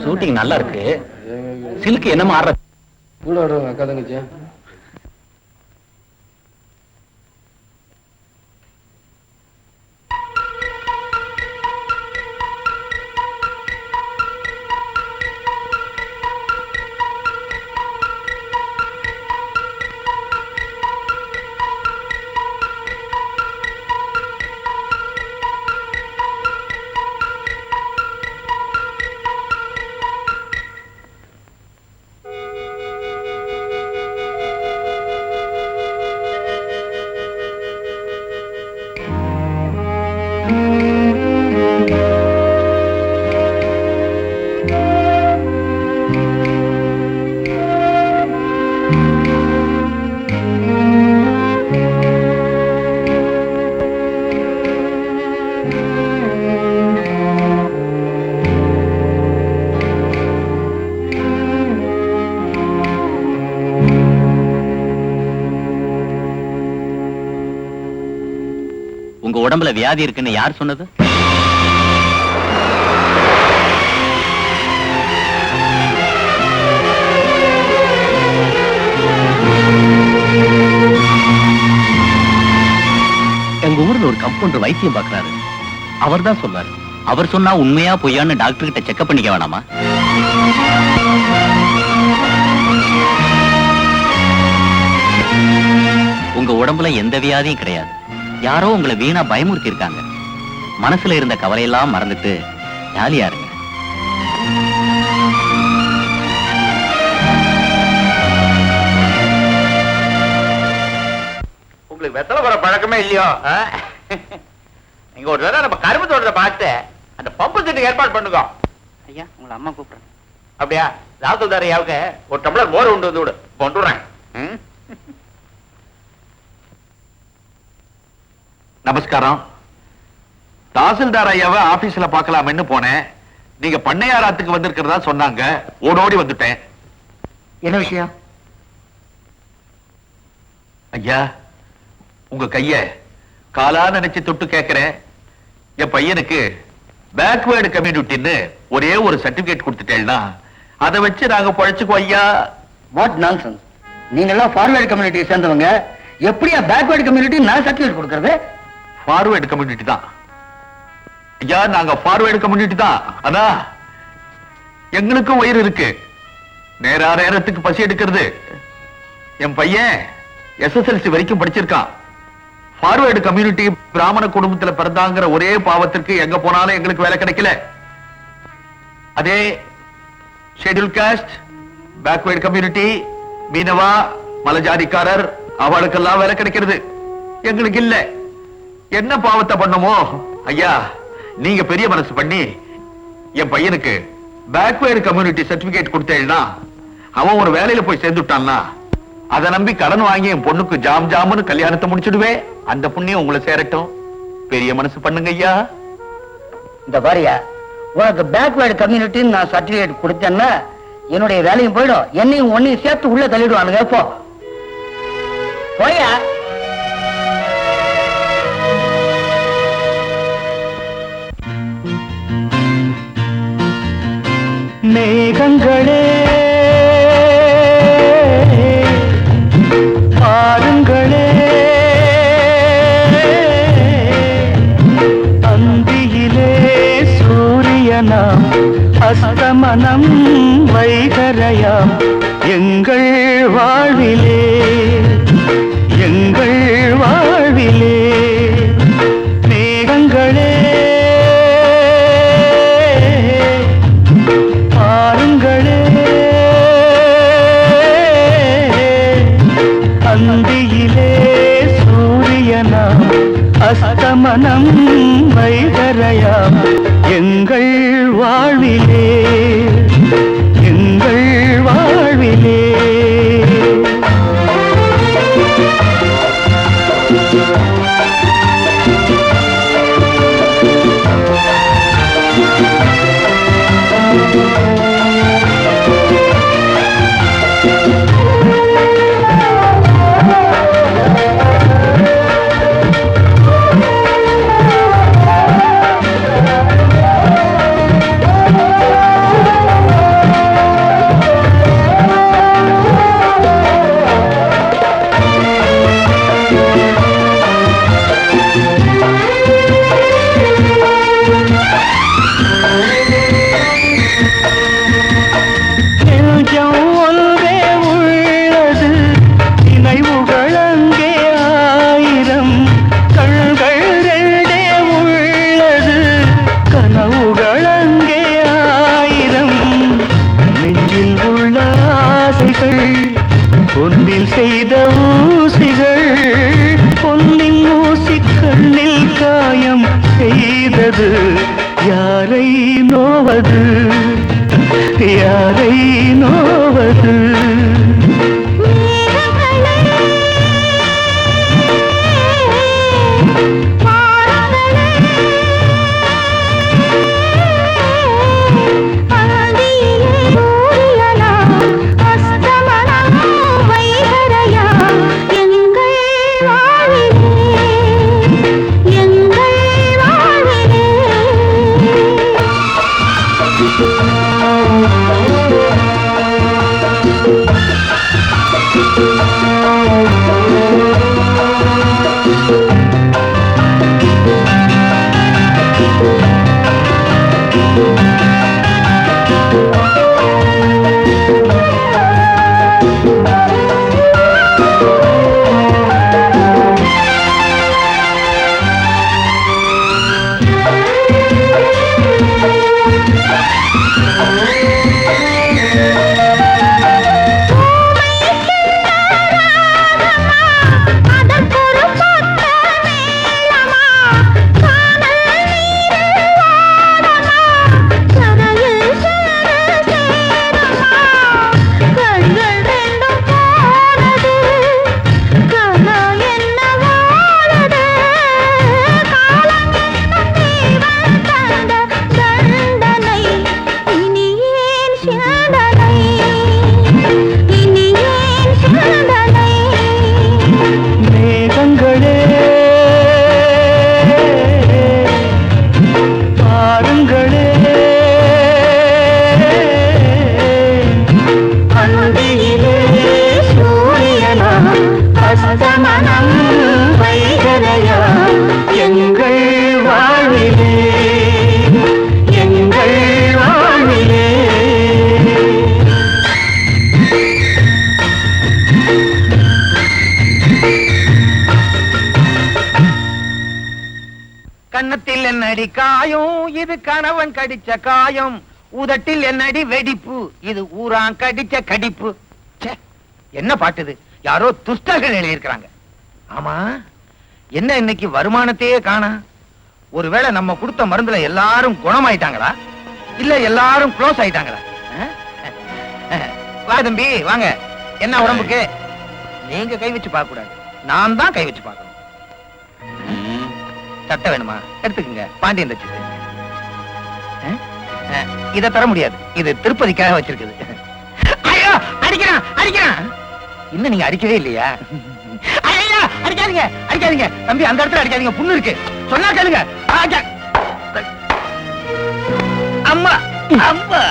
ஷூட்டிங் நல்லா இருக்கு. சில்க் என்னமா ஆடுற கூட அக்கா தங்கச்சியா? உடம்புல வியாதி இருக்குன்னு யார் சொன்னது? எங்க ஊர்ல ஒரு கம்பவுண்டர் வைத்தியம் பார்க்கறாரு. அவர் தான் சொன்னாரு. அவர் சொன்னா உண்மையா பொய்யான்னு டாக்டர் கிட்ட செக்அப் பண்ணிக்க வேணாமா? உங்க உடம்புல எந்த வியாதியும் கிடையாது. யாரோ உங்களை வீணா பயமுறுத்தி இருக்காங்க. மனசுல இருந்த கவலையெல்லாம் மறந்துட்டு ஜாலியா இருங்க. உங்களுக்கு வெத்தலை போற பழக்கமே இல்லையோ? நீங்க ஒரு தடவை நம்ம கரும்பு தோட்டத்தை பார்த்து அந்த பம்பு செட்டுக்கு ஏற்பாடு பண்ணுங்க. ஐயா உங்களை அம்மா கூப்பிடுறேன். அப்படியா? தாசில்தார் ஐயாவுக்கு ஒரு டம்ளர் மோர் கொண்டு வந்து விடு. கொண்டு வரேன். நமஸ்காரம். தாசில்தார் ஐயாவை ஆபீஸ்ல பார்க்கலாம்னு போனேன். நீங்க பண்ணையாராத்துக்கு வந்திருக்கிறதா சொன்னாங்க. ஓடோடி வந்துட்டேன். என்ன விஷயம்? ஐயா, உங்க கைய காலா நினைச்சு தொட்டு கேட்கிறேன். என் பையனுக்கு பேக்வேர்டு கம்யூனிட்டின்னு ஒரே ஒரு சர்டிபிகேட் கொடுத்துட்டேன்னா அதை வச்சு நாங்க பழச்சுக்குவோம் ஐயா. What nonsense! நீங்க எல்லாம் ஃபார்வர்டு கம்யூனிட்டியை சேர்ந்தவங்க, எப்படியா பேக்வேர்டு கம்யூனிட்டி நான் சர்டிபிகேட் கொடுக்கறது? ஃபார்வர்டு கம்யூனிட்டி தான் ஐயா. நாங்க ஃபார்வர்டு கம்யூனிட்டி தான். ஆனா எங்களுக்கும் வயிறு இருக்கு. நேரத்துக்கு பசி எடுக்கிறது. என் பையன் SSLC வரைக்கும் படிச்சிருக்கான். ஃபார்வர்டு கம்யூனிட்டி பிராமண குடும்பத்துல பிறந்தாங்கிற ஒரே பாவத்திற்கு எங்க போனாலும் எங்களுக்கு வேலை கிடைக்கல. அதே ஷெட்யூல் காஸ்ட், பேக்வேர்டு கம்யூனிட்டி, மீனவா, மலஜாதிக்காரர் அவளுக்கெல்லாம் வேலை கிடைக்கிறது. எங்களுக்கு இல்ல. என்ன பாவத்தை பண்ணுமோ ஐயா, நீங்க பெரிய மனசு பண்ணி என் பையனுக்கு பேக்வேர்டு கம்யூனிட்டி சர்டிபிகேட் கொடுத்தேன்னா அவன் ஒரு வேலையில போய் சேர்ந்துட்டான்னா அதை நம்பி கடன் வாங்கி என் பொண்ணுக்கு ஜாம் ஜாமுன்னு கல்யாணத்தை முடிச்சுடுவேன். அந்த புண்ணியம் உங்களை சேரட்டும். பெரிய மனசு பண்ணுங்க ஐயா. இந்த பாரியா, உனக்கு பேக்வேர்டு கம்யூனிட்டி நான் சர்டிபிகேட் கொடுத்தேன்னா என்னுடைய வேலையும் போயிடும், என்னையும் ஒன்னையும் சேர்த்து உள்ள தள்ளிடுவானுங்க. போ போயா. மேகங்களே பாருங்களே, அந்தியிலே சூரியனாம் அஸ்தமனம் வைகரையாம் எங்கள் வாழ்விலே, எங்கள் வாழ்விலே. மேகங்களே பாருங்களே, அந்தியிலே சூரியனாம் அஸ்தமனம் வைகரையாம் எங்கள் வாழ்விலே, எங்கள் வாழ்விலே. பொன்னில் செய்த ஊசிகள், பொன்னின் ஊசி கண்ணில் காயம் செய்தது. யாரை நோவது, யாரை நோவது? எங்கள் கன்னத்தில் என்னடி காயம், இது கணவன் கடிச்ச காயம். உதட்டில் என்னடி வெடிப்பு, இது ஊரான் கடிச்ச கடிப்பு. ச்சே, என்ன பாட்டுது? யாரோ துஷ்டர்கள் எழுதியிருக்கிறாங்க. ஆமா, என்ன இன்னைக்கு வருமானத்தையே காணா? ஒருவேளை நம்ம கொடுத்த மருந்துல எல்லாரும் குணமாயிட்டாங்களா, இல்ல எல்லாரும் க்ளோஸ் ஆயிட்டாங்களா? வா தம்பி வாங்க. என்ன உடம்புக்கு? நீங்க கை வச்சு பார்க்க கூடாது, நான் தான் கை வச்சு பார்க்கணும். சட்டை வேணுமா? எடுத்துக்கங்க, பாண்டியன் தச்சு. இத தர முடியாது, இது திருப்பதிக்காக வச்சிருக்குது. ஐயோ, அடிக்கிறான் அடிக்கிறான். இன்னும் நீங்க அடிக்கவே இல்லையா? ஐயா, அடிக்காதீங்க அடிக்காதீங்க தம்பி, அந்த இடத்துல அடிக்காதீங்க, புண்ணு இருக்கு. சொன்னா கேளுங்க. அம்மா அம்மா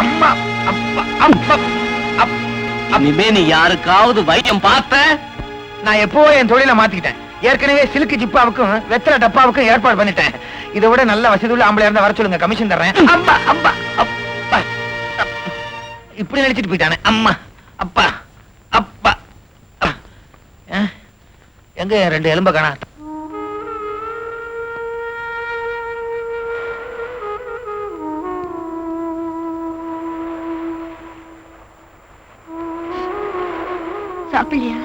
அம்மா அப்பா அப்பா. இனிமே நீ யாருக்காவது வைத்தியம் பார்த்த? நான் எப்போ என் தொழிலை மாத்திக்கிட்டேன். ஏற்கனவே சிலுக்கு ஜிப்பாவுக்கும் வெத்தலை டப்பாவுக்கும் ஏற்பாடு பண்ணிட்டேன். இதை விட நல்ல வசதி உள்ள ஆம்பளை இருந்தா வர சொல்லுங்க, கமிஷன் தர்றேன். அம்மா அம்மா அப்பா. இப்படி நினைச்சிட்டு போயிட்டானே. அம்மா அப்பா அப்பா. எங்க ரெண்டு எலும்ப காணா? சாப்பிடலையா?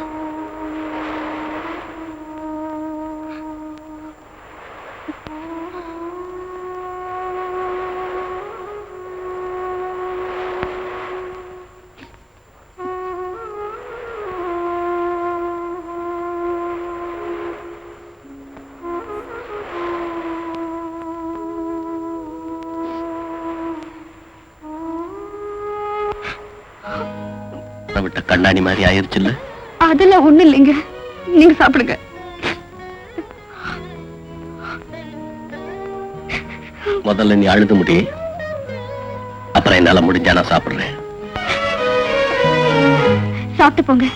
விட்ட கண்ணாடி மாதிரி ஆயிருச்சு இல்ல? அதெல்லாம் ஒண்ணு இல்லைங்க, நீங்க சாப்பிடுங்க. முதல்ல நீ அழுது முடி, அப்புறம் என்னால முடிஞ்சா நான் சாப்பிடுறேன். சாப்பிட்டு போங்க.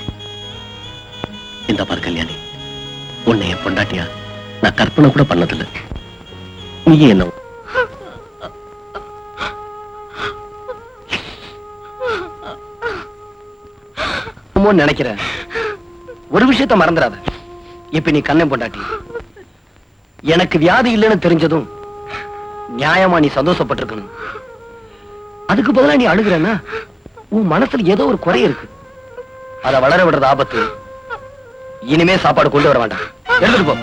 இந்த பார் கல்யாணி, உன்னை என் பொண்டாட்டியா நான் கற்பனை கூட பண்ணதில்லை. நீ என்ன நினைக்கிற? ஒரு விஷயத்த மறந்துடாத. இப்ப நீ கண்ணன் பொண்டாட்டி. எனக்கு வியாதி இல்லைன்னு தெரிஞ்சதும் நியாயமா நீ சந்தோஷப்பட்டிருக்கணும். அதுக்கு பதிலா நீ அழுகிறன்னா உன் மனசுல ஏதோ ஒரு குறை இருக்கு. அதை வளர விடுறது ஆபத்து. இனிமே சாப்பாடு கொண்டு வர வேண்டாம், எடுத்துட்டு போ.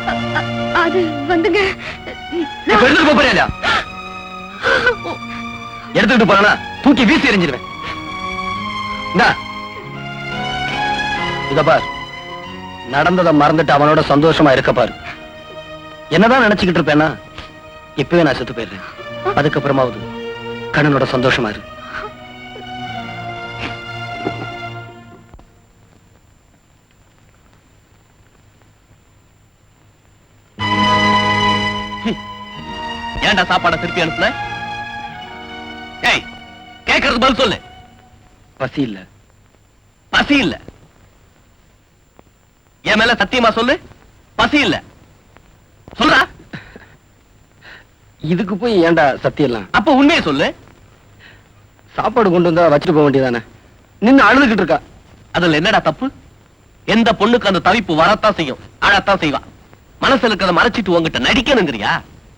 அது வந்துங்க, எடுத்துட்டு போறியா? எடுத்துட்டு போனா தூக்கி வீசி எறிஞ்சிருவேன். இத பார், நடந்ததை மறந்துட்டு அவனோட சந்தோஷமா இருக்க பாரு. என்னதான் நினைச்சுக்கிட்டு இருப்பேன்னா இப்பவே நான் செத்து போயிடுறேன். அதுக்கப்புறமாவது கண்ணனோட சந்தோஷமா இரு. ஏன்டா சாப்பாடை திருப்பி அனுப்புன? ஏய், கேட்கறது பதில் சொல்லு. பசி இல்ல, பசி இல்ல. என் மேல சத்தியமா சொல்லு, பசி இல்ல. சொல்றா. இதுக்கு போய் ஏன்டா சத்தியம்? அப்ப உண்மையை சொல்லு. சாப்பாடு கொண்டு வந்தா வச்சுட்டு போக வேண்டியதானே? நின்னு அழுதுகிட்டு இருக்கா, அதுல என்னடா தப்பு? எந்த பொண்ணுக்கு அந்த தவிப்பு வரத்தான் செய்யும், அழத்தான் செய்வா. மனசுல இருக்கிறத மறைச்சிட்டு உங்ககிட்ட நடிக்கணுங்கிறியா?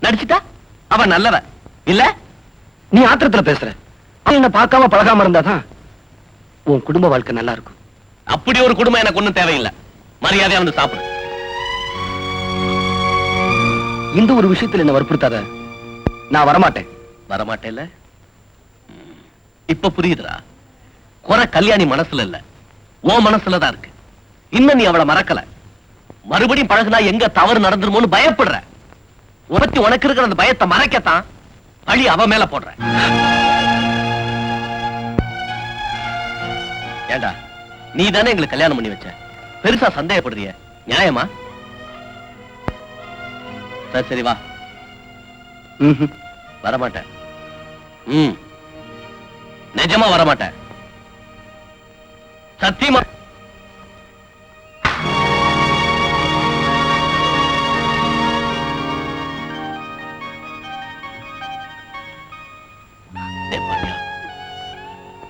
நடிச்சுட்டா அவன் நல்லவ இல்ல. நீ ஆத்திரத்துல பேசுற. அவன் என்ன பார்க்காம பழகாம இருந்தாதான் உன் குடும்ப வாழ்க்கை நல்லா இருக்கும். அப்படி ஒரு குடும்பம் எனக்கு ஒண்ணும் தேவையில்லை. மரியாதையா வந்து சாப்பிடு. இந்த ஒரு விஷயத்துல என்ன வற்புறுத்தாத. நான் வரமாட்டேன். வரமாட்டேன்ல? இப்ப புரியுதுடா. குறை கல்யாணி மனசுல இல்ல, உன் மனசுலதான் இருக்கு. இன்னும் நீ அவளை மறக்கல. மறுபடியும் பழகுனா எங்க தவறு நடந்துருமோன்னு பயப்படுற. உனக்கு இருக்கிற அந்த பயத்தை மறைக்கத்தான் பழி அவ மேல போடுற. ஏண்டா, நீ தானே எங்களுக்கு கல்யாணம் பண்ணி வச்ச. பெருசா சந்தேகப்படுறிய? நியாயமா? சரி வா. வரமாட்டேன். நிஜமா வரமாட்டேன். சத்தியமா.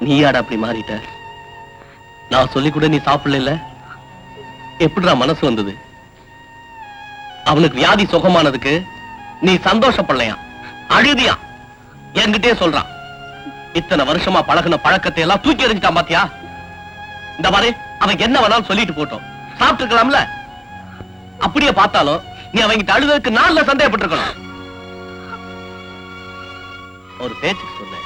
நீ யாடா அப்படி மாறிட்ட? நான் சொல்லி கூட நீ சாப்பிடல. எப்படிடா மனசு வந்தது? அவனுக்கு வியாதி சுகமானதுக்கு நீ சந்தோஷப்படலையா, அழுதியா? என்கிட்டே சொல்றான். இத்தனை வருஷமா பழகுன பழக்கத்தை எல்லாம் தூக்கி எறிஞ்சிட்டான் பாத்தியா? இந்த மாதிரி அவன் என்ன வேணாலும் சொல்லிட்டு போட்டோம், சாப்பிட்டுருக்கலாம்ல. அப்படியே பார்த்தாலும் நீ அவங்கிட்ட அழுததுக்கு நான்ல சந்தேகப்பட்டிருக்கணும். ஒரு பேச்சுக்கு சொன்ன.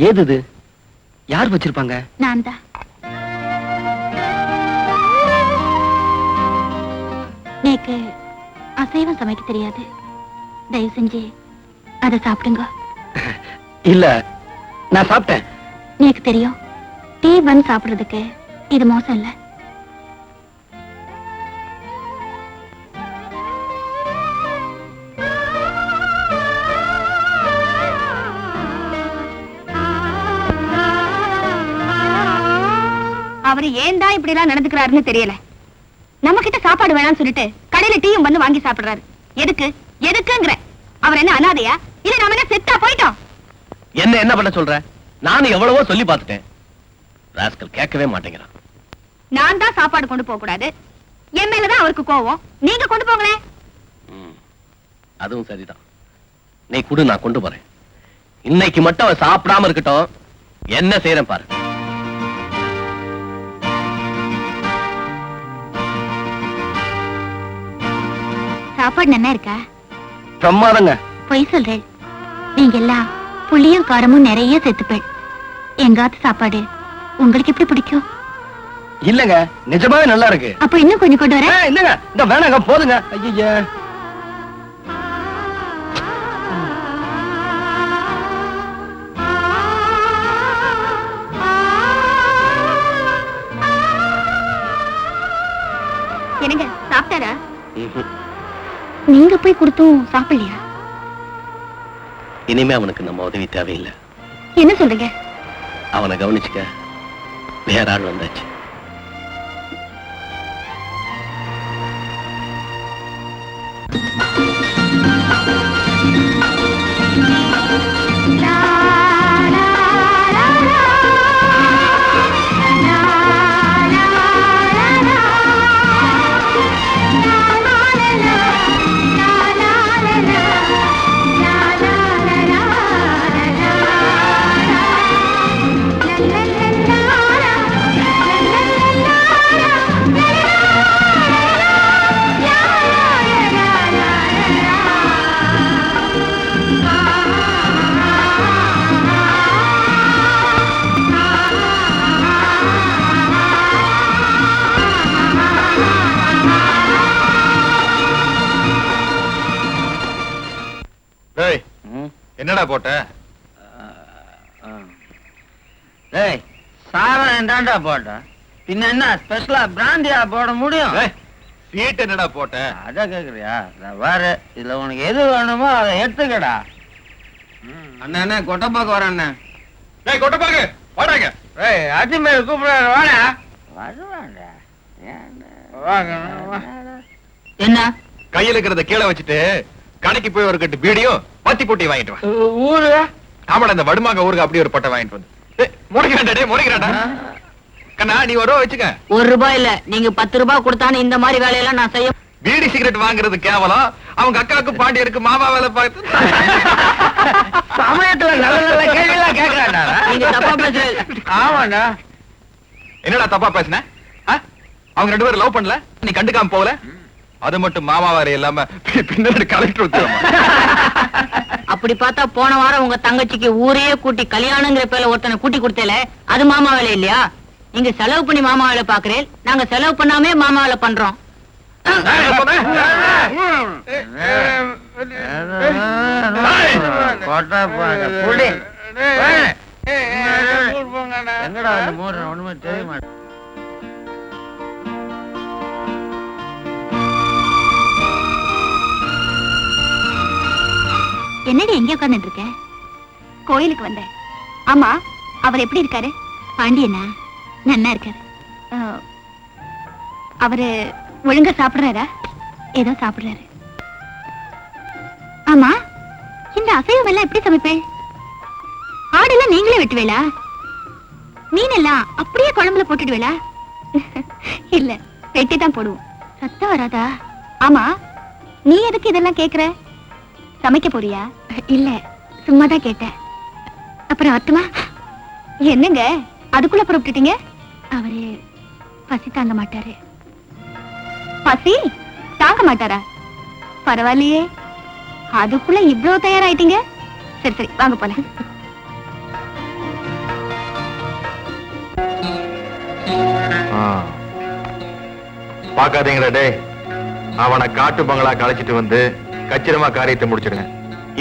ஏது யார் வச்சிருப்பாங்க? நான் தான். நேக்கு அசைவம் சமைக்க தெரியாது. தயவு செஞ்சு அதை சாப்பிடுங்க. இல்ல, நான் சாப்பிட்டேன். நேக்கு தெரியும். டீ பன் சாப்பிடுறதுக்கு இது மோசம் இல்ல. அவரு ஏன் தான் இப்படி எல்லாம் நடந்துக்கிறாருன்னு தெரியல. நம்ம கிட்ட சாப்பாடு வேணாம்னு சொல்லிட்டு கடையில டீயும் வந்து வாங்கி சாப்பிடுறாரு. எதுக்கு எதுக்குங்கிற? அவர் என்ன அனாதையா? இல்ல நாம என்ன செத்தா போயிட்டோம்? என்ன பண்ண சொல்ற? நானும் எவ்வளவோ சொல்லி பார்த்துட்டேன். ராஸ்கல் கேட்கவே மாட்டேங்கிறான். நான் தான் சாப்பாடு கொண்டு போக கூடாது. என் மேலதான் அவருக்கு கோவம். நீங்க கொண்டு போங்களேன். அதுவும் சரிதான். நீ குடு, நான் கொண்டு போறேன். இன்னைக்கு மட்டும் அவன் சாப்பிடாம இருக்கட்டும். என்ன செய்யறேன் பாரு. சாப்பாடு நல்லா இருக்கா? பிரமாதங்க. பொய் சொல்றேன். நீங்க எல்லாம் புளியும் காரமும் நிறைய சேர்த்துப்பேன். எங்காத்து சாப்பாடு உங்களுக்கு எப்படி பிடிக்கும்? இல்லங்க, நிஜமாவே நல்லா இருக்கு. அப்ப இன்னும் கொஞ்சம் கொண்டு வரேன். இல்லங்க, இந்த வேணாங்க, போதுங்க. ஐயா, என்னங்க சாப்பிட்டாரா? நீங்க போய் கொடுத்தும் சாப்பிடலையா? இனிமே அவனுக்கு நம்ம உதவி தேவையில்லை. என்ன சொல்றீங்க? அவனை கவனிச்சுக்க வேற ஆள் வந்தாச்சு. என்னடா போட்ட? சாரம் தாண்டா போட்ட. பின்ன என்ன ஸ்பெஷலா பிராந்தியா போட முடியும்? சீட் என்னடா போட்ட? அத கேக்குறியா? வேற இதுல உனக்கு எது வேணுமோ அதை எடுத்துக்கடா. அண்ணா அண்ணா கொட்டப்பாக்கு வரேன் அண்ணா. டேய் கொட்டப்பாக்கு வாடாங்க. ஏய் அஜிமேல் கூப்பிடுறாரு வாடா. என்ன கையில இருக்கிறத கீழே வச்சுட்டு கடைக்கு போய் ஒரு கட்டு பீடியும் பத்தி போட்டி வாங்கிட்டு வா. ஊரு ஆமாடா இந்த வடுமாங்க ஊருக்கு அப்படியே ஒரு பட்டை வாங்கிட்டு வந்து. முறைக்கிறாண்டா டே முறைக்கிறாண்டா. கண்ணா நீ ஒரு ரூபா வச்சுக்க. 1 ரூபாய் இல்ல, நீங்க 10 ரூபாய் கொடுத்தானே இந்த மாதிரி வேலையெல்லாம் நான் செய்ய. பீடி சிகரெட் வாங்குறது கேவலம். அவங்க அக்காவுக்கு பாண்டியருக்கு மாமா வேலை பார்த்து சமயத்துல நல்ல நல்ல கேள்வி எல்லாம் கேக்குறாண்டா. நீங்க தப்பா பேசுறது. ஆமாண்டா. என்னடா தப்பா பேசுன? அவங்க 2 பேரும் லவ் பண்ணல, நீ கண்டுக்காம போகல. அது மட்டும் மாமா வேற இல்லாம பின்னாடி கலெக்டர் உத்தரமா. அப்படி பார்த்தா போன வாரம் உங்க தங்கச்சிக்கு ஊரையே கூட்டி கல்யாணங்கிற பேர்ல ஒருத்தனை கூட்டி கொடுத்தேல, அது மாமா வேலை இல்லையா? நீங்க செலவு பண்ணி மாமா வேலை பாக்குறேன், நாங்க செலவு பண்ணாமே மாமா வேலை பண்றோம். எங்கடா ஒண்ணுமே தெரிய மாட்டேன். என்னடி எங்க உட்கார்ந்துட்டு இருக்க? கோயிலுக்கு வந்தேன். ஆமா, அவர் எப்படி இருக்காரு? பாண்டியனா? நன்னா இருக்காரு. அவரு ஒழுங்கா சாப்பிடுறாரா? ஏதோ சாப்பிடுறாரு. ஆமா, இந்த அசைவம் எல்லாம் எப்படி சமைப்பேன்? ஆடெல்லாம் நீங்களே வெட்டுவேளா? மீன் எல்லாம் அப்படியே குழம்புல போட்டுடுவேளா? இல்ல, வெட்டி தான் போடுவோம். சத்தம் வராதா? ஆமா, நீ எதுக்கு இதெல்லாம் கேக்குற? சமைக்க போறியா? இல்ல, சும்மாதான் கேட்டேன். அப்புறம் அத்துமா என்னங்க அதுக்குள்ள புறப்பட்டுட்டீங்க? அவரு பசி தாங்க மாட்டாரு. பசி தாங்க மாட்டாரா? பரவாயில்லையே, அதுக்குள்ள இவ்வளவு தயாராயிட்டீங்க. சரி சரி வாங்க போலாம். பாக்காதீங்கடா டே. அவனை காட்டு பங்களா கழிச்சிட்டு வந்து கச்சிரமா காரியத்தை முடிச்சிடுங்க.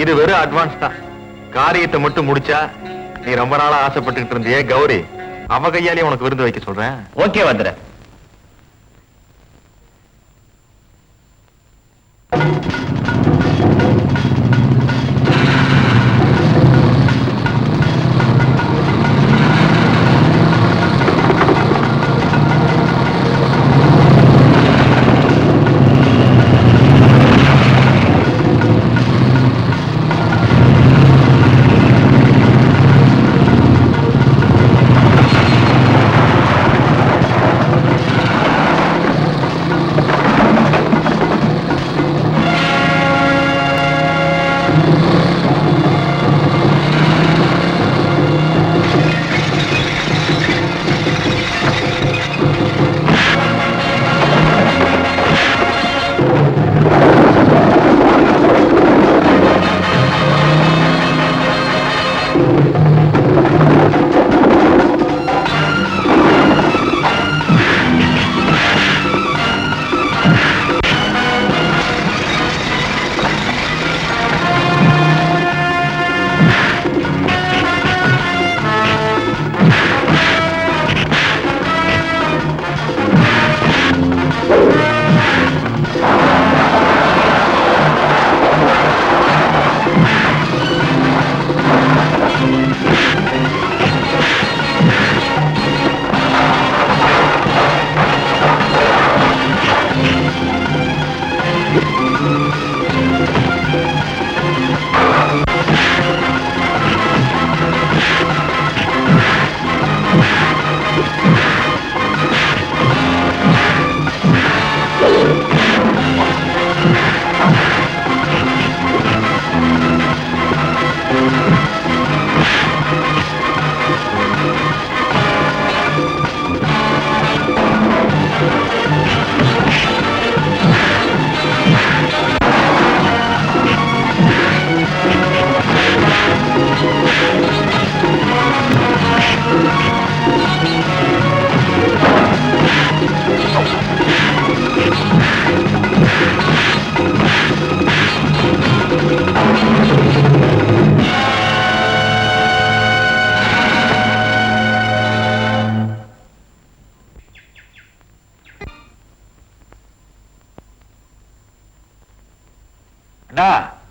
இது வெறும் அட்வான்ஸ் தான். காரியத்தை மட்டும் முடிச்சா நீ ரொம்ப நாளா ஆசைப்பட்டுக்கிட்டு இருந்தியே கௌரி, அவ கையாலே உனக்கு விருந்து வைக்க சொல்றேன். ஓகே வந்துற.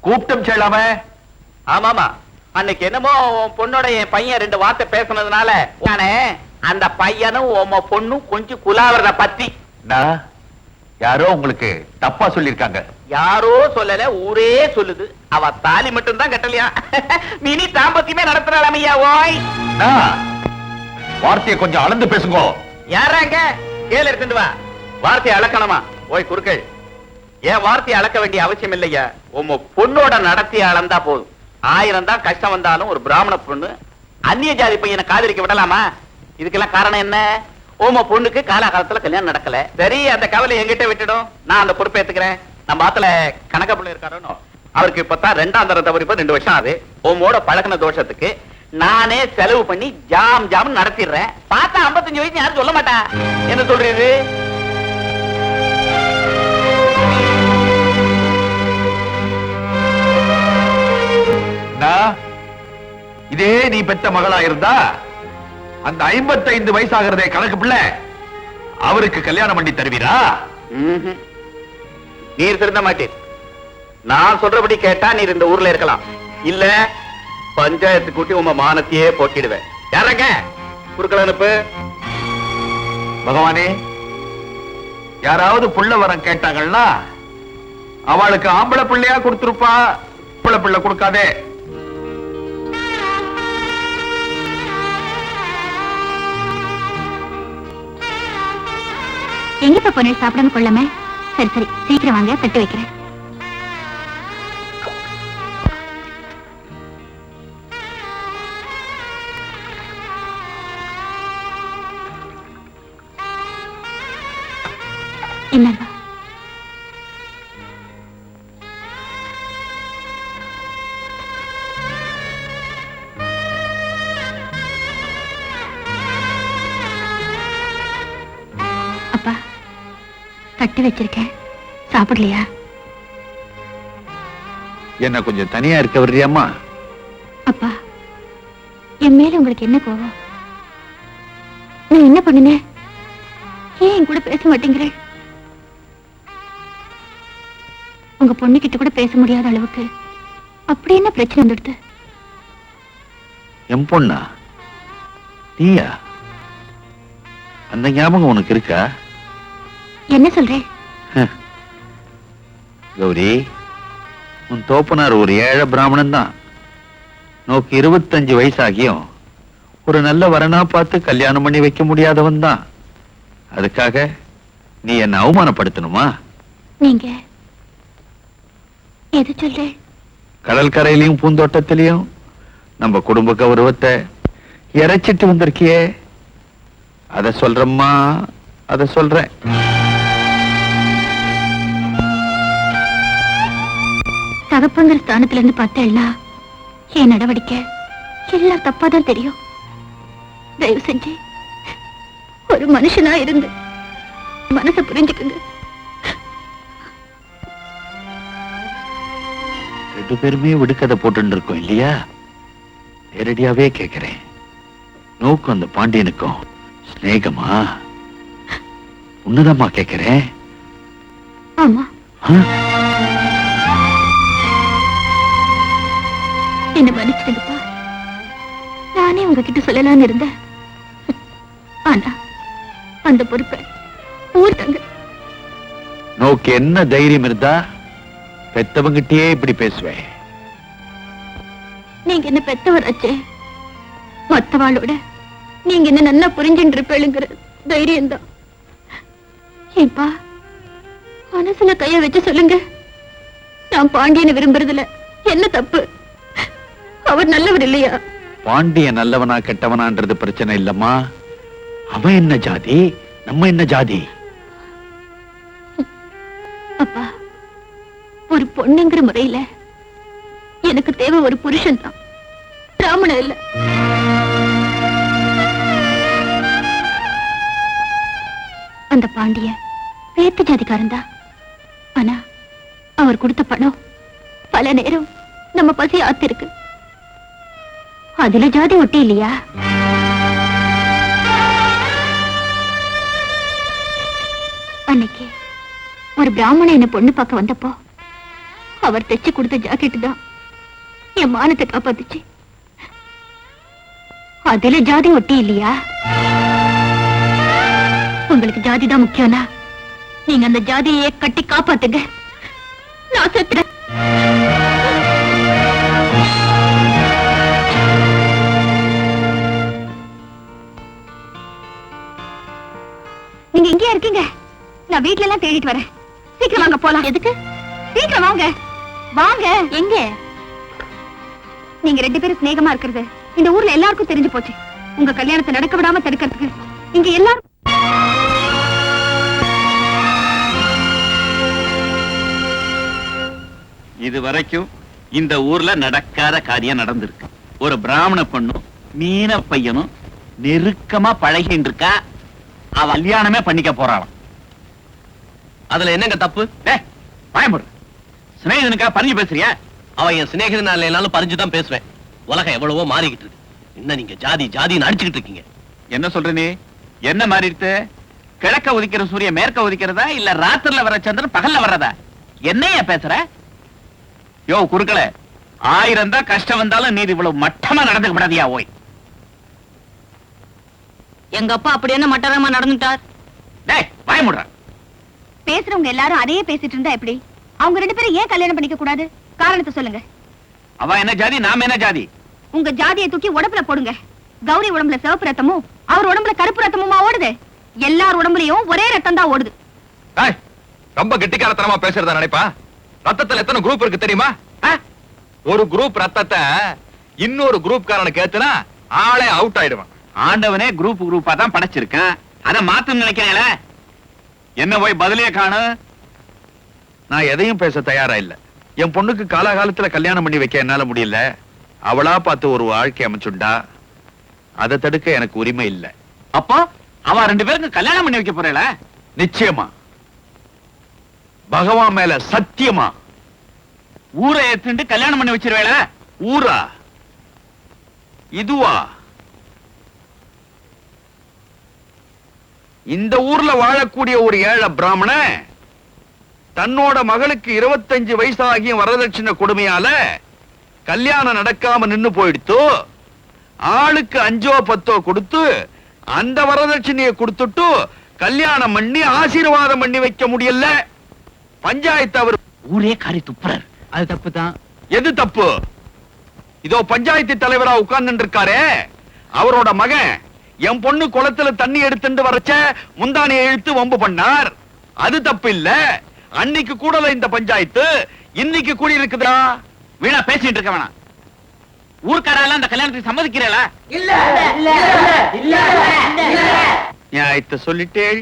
கூப்பிட்டும் செல்லாம. ஆமாமா, அன்னைக்கு என்னமோ உன் பொண்ணோட என் பையன் 2 வார்த்தை பேசுனதுனால நானே அந்த பையனும் உன் பொண்ணும் கொஞ்சம் குலாவறத பத்தி யாரோ உங்களுக்கு தப்பா சொல்லிருக்காங்க. யாரோ சொல்லல, ஊரே சொல்லுது. அவ தாலி மட்டும் தான் கட்டலையா, மினி தாம்பத்தியமே நடத்துறாளையா. ஓய் வார்த்தையை கொஞ்சம் அளந்து பேசுங்க. யாராங்க கேள் எடுத்துட்டு வா. வார்த்தையை அளக்கணுமா? ஓய் குறுக்கள், ஏன் வார்த்தையை அளக்க வேண்டிய அவசியம் இல்லையா? உங்க பொண்ணோட நடத்திய அளந்தா போதும். 1000 தான் கஷ்டம் வந்தாலும் ஒரு பிராமண பொண்ணு அந்நிய ஜாதி பையனை காதலிக்க விடலாமா? இதுக்கெல்லாம் காரணம் என்ன? உங்க பொண்ணுக்கு காலகாலத்துல கல்யாணம் நடக்கல. சரி, அந்த கவலை என்கிட்ட விட்டுடும், நான் அந்த பொறுப்பை ஏத்துக்கிறேன். நம்ம ஆத்துல கணக்க பிள்ளை இருக்காரோ, அவருக்கு இப்பதான் 2ஆம் தரம் தவறி 2 வருஷம் ஆகுது. உமோட பழகின தோஷத்துக்கு நானே செலவு பண்ணி ஜாம் ஜாம் நடத்திடுறேன். பார்த்தா 55 வயசு யாரும் சொல்ல மாட்டா. என்ன சொல்றது? இதே நீ பெத்த மகளா இருந்தா அந்த 55 வயசாகிறதே கணக்கு பிள்ளை அவருக்கு கல்யாணம் பண்ணி தருவீரா? நீர் திருந்த மாட்டீர். நான் சொல்றபடி கேட்டா நீர் இந்த ஊர்ல இருக்கலாம், இல்ல பஞ்சாயத்து கூட்டி உங்க மானத்தையே போட்டிடுவேன். யாரங்க குறுக்கள் அனுப்பு. பகவானே, யாராவது புள்ள வரம் கேட்டாங்கன்னா அவளுக்கு ஆம்பளை பிள்ளையா கொடுத்திருப்பா, பிள்ளை கொடுக்காதே. எங்கப்பா பொண்ணு சாப்பிடாம கொள்ளாம? சரி சரி, சீக்கிரம் வாங்க, தட்டு வைக்கிறேன். என்னப்பா? அப்பா, தட்டு வச்சிருக்கேன், சாப்பிடலையா? என்ன கொஞ்சம் தனியா இருக்க வர்றியாம்மா? அப்பா, என் மேல உங்களுக்கு என்ன கோவம்? நான் என்ன பண்ணுனேன்? ஏன் என் கூட பேச மாட்டேங்கிறேன்? உங்க பொண்ணுகிட்ட கூட பேச முடியாத அளவுக்கு அப்படி என்ன பிரச்சனை வந்துடுது? என் பொண்ணா? நீயா? அந்த ஞாபகம் உனக்கு இருக்கா? என்ன சொல்றேன்? கௌரி, உன் தோப்பனார் ஒரு ஏழை பிராமணன் தான். நோக்கு 25 வயசாகியும் ஒரு நல்ல வரனா பார்த்து கல்யாணம் பண்ணி வைக்க முடியாதவன் தான். அதுக்காக நீ என்ன அவமானப்படுத்தணுமா? நீங்க எது சொல்றேன்? கடல் கரையிலையும் பூந்தோட்டத்திலையும் நம்ம குடும்ப கௌரவத்தை இறைச்சிட்டு வந்திருக்கியே, அத சொல்றம்மா, அத சொல்றேன். தகப்பங்கிற ஸ்தானத்துல இருந்து பார்த்தேன்னா என் நடவடிக்கை எல்லாம் தப்பாதான் தெரியும். தயவு செஞ்சு ஒரு மனுஷனா இருந்து மனசை புரிஞ்சுக்குங்க. 2 பேருமே விடுக்கதை போட்டு இருக்கோம் இல்லையா? நேரடியாவே கேட்கிறேன், நோக்கும் அந்த பாண்டியனுக்கும் ஸ்நேகமா? உன்னதம்மா கேட்கிறேன். ஆமா, என்ன மன்னிச்சிடுங்கப்பா. நானே உங்ககிட்ட சொல்லலாம்னு இருந்தேன். ஆனா அந்த பொறுப்பை ஊர் தங்க. நோக்கு என்ன தைரியம் இருந்தா பெத்தவங்கிட்டயே இப்படி பேசுவேன்? நீங்க என்ன பெத்தவராச்சே, மத்தவாளோட நீங்க என்ன நல்லா புரிஞ்சுட்டு இருப்பேளுங்கிற தைரியம் தான். ஏப்பா, மனசுல கைய வச்சு சொல்லுங்க, நான் பாண்டியனை விரும்புறதுல என்ன தப்பு? அவர் நல்லவர் இல்லையா? பாண்டியன் நல்லவனா கெட்டவனான்றது பிரச்சனை இல்லம்மா. அவன் என்ன ஜாதி, நம்ம என்ன ஜாதி? அப்பா, ஒரு பொண்ணுங்கிற முறையில எனக்கு தேவை ஒரு புருஷன் தான், பிராமணன் இல்ல. அந்த பாண்டிய வேத்து ஜாதிக்காரன் தான். ஆனா அவர் கொடுத்த பணம் பல நேரம் நம்ம பசி ஆத்திருக்கு. அதுல ஜாதி ஒட்டி இல்லையா? அன்னைக்கு ஒரு பிராமணன் என்ன பொண்ணு பார்க்க வந்தப்போ அவர் தைச்சு கொடுத்த ஜாக்கெட் தான் என் மானத்தை காப்பாத்துச்சு. அதுல ஜாதி ஒட்டி இல்லையா? உங்களுக்கு ஜாதி தான் முக்கியம்னா நீங்க அந்த ஜாதியை கட்டி காப்பாத்துங்க. நான் செத்துறேன். நீங்க எங்கேயா இருக்கீங்க? நான் வீட்ல எல்லாம் தேடிட்டு வரேன். சீக்கிரம் வாங்க போலாம். எதுக்கு? சீக்கிரம் வாங்க. வாங்க. எங்க? நீங்க 2 பேரும் சிநேகமா இருக்கிறது இந்த ஊர்ல எல்லாருக்கும் தெரிஞ்சு போச்சு. உங்க கல்யாணத்தை நடக்க விடாம தடுக்கிறதுக்கு இங்க எல்லாரும் இது வரைக்கும் இந்த ஊர்ல நடக்காத காரியம் நடந்திருக்கு. ஒரு பிராமண பொண்ணும் மீன பையனும் நெருக்கமா பழகிட்டு இருக்கா. அவ கல்யாணமே பண்ணிக்க போறாளாம். அதுல என்னங்க தப்பு? பயமுடு சிநேகிதனுக்கா பறிஞ்சு பேசுறியா? அவன் என் சிநேகிதன் இல்லைனாலும் பறிஞ்சுதான் பேசுவேன். உலகம் எவ்வளவோ மாறிக்கிட்டு இருக்கு. என்ன நீங்க ஜாதி ஜாதின்னு அடிச்சுக்கிட்டு இருக்கீங்க? என்ன சொல்ற நீ? என்ன மாறிடுத்து? கிழக்க உதிக்கிற சூரியன் மேற்க உதிக்கிறதா இல்ல ராத்திரில வர சந்திரன் பகல்ல வர்றதா? என்னையா பேசுற? யோ குறுக்கள, 1000 தான் கஷ்டம் வந்தாலும் நீ இவ்வளவு மட்டமா நடந்துக்க கூடாதியா? ஓய், எங்க அப்பா அப்படி என்ன மட்டரமா நடந்துட்டார்? டேய் பயமுடுற. பேசுறவங்க எல்லாரும் அதையே பேசிட்டு இருந்தா எப்படி? அவங்க 2 பேரும் ஏன் கல்யாணம் பண்ணிக்க கூடாது? காரணத்தை சொல்லுங்க. அவ என்ன ஜாதி, நாம என்ன ஜாதி? உங்க ஜாதியை தூக்கி உடம்புல போடுங்க. கௌரி உடம்புல சிவப்பு ரத்தமும் அவர் உடம்புல கருப்பு ரத்தமுமா ஓடுது? எல்லார் உடம்புலயும் ஒரே ரத்தம் தான் ஓடுது. ரொம்ப கெட்டிக்காரத்தனமா பேசுறதா நினைப்பா? ரத்தத்துல எத்தனை குரூப் இருக்கு தெரியுமா? ஒரு குரூப் ரத்தத்தை இன்னொரு குரூப் காரனுக்கு ஏத்துனா ஆளே அவுட் ஆயிடுவான். ஆண்டவனே குரூப்பா தான் படைச்சிருக்கான். அத மாத்து நினைக்கிறேன். என்ன போய் பதிலே காணு. நான் எதையும் பேச தயாரா இல்ல. என் பொண்ணுக்கு காலாகாலத்துல கல்யாணம் பண்ணி வைக்க என்னால முடியல. அவளா பார்த்து ஒரு வாழ்க்கை அமைச்சுண்டா. அதை தடுக்க எனக்கு உரிமை இல்ல. அப்போ அவ 2 பேருக்கு கல்யாணம் பண்ணி வைக்க போறேல? நிச்சயமா, பகவான் மேல சத்தியமா. ஊரை ஏத்துண்டு கல்யாணம் பண்ணி வச்சிருவேல? ஊரா? இதுவா? இந்த ஊர்ல வாழக்கூடிய ஒரு ஏழை பிராமண தன்னோட மகளுக்கு 25 வயசாகியும் வரதட்சணை கொடுமையால கல்யாணம் நடக்காம நின்னு போயிடுத்து. ஆளுக்கு 5ஓ 10ஓ கொடுத்து அந்த வரதட்சணையை கொடுத்துட்டு கல்யாணம் பண்ணி ஆசீர்வாதம் பண்ணி வைக்க முடியல. பஞ்சாயத்து அவர் ஊரே காரி துப்புறார். அது தப்பு தான். எது தப்பு? இதோ பஞ்சாயத்து தலைவரா உட்கார்ந்து இருக்காரே, அவரோட மகன் என் பொண்ணு குளத்துல தண்ணி எடுத்துட்டு வரச்ச முந்தானியை இழுத்து வம்பு பண்ணார். அது தப்பு இல்ல. அன்னைக்கு கூடல இந்த பஞ்சாயத்து, இன்னைக்கு கூடி இருக்குதா? வீணா பேசிட்டு இருக்க வேணாம். ஊர்க்காரெல்லாம் அந்த கல்யாணத்துக்கு சம்மதிக்கிறேல? நியாயத்தை சொல்லிட்டேள்.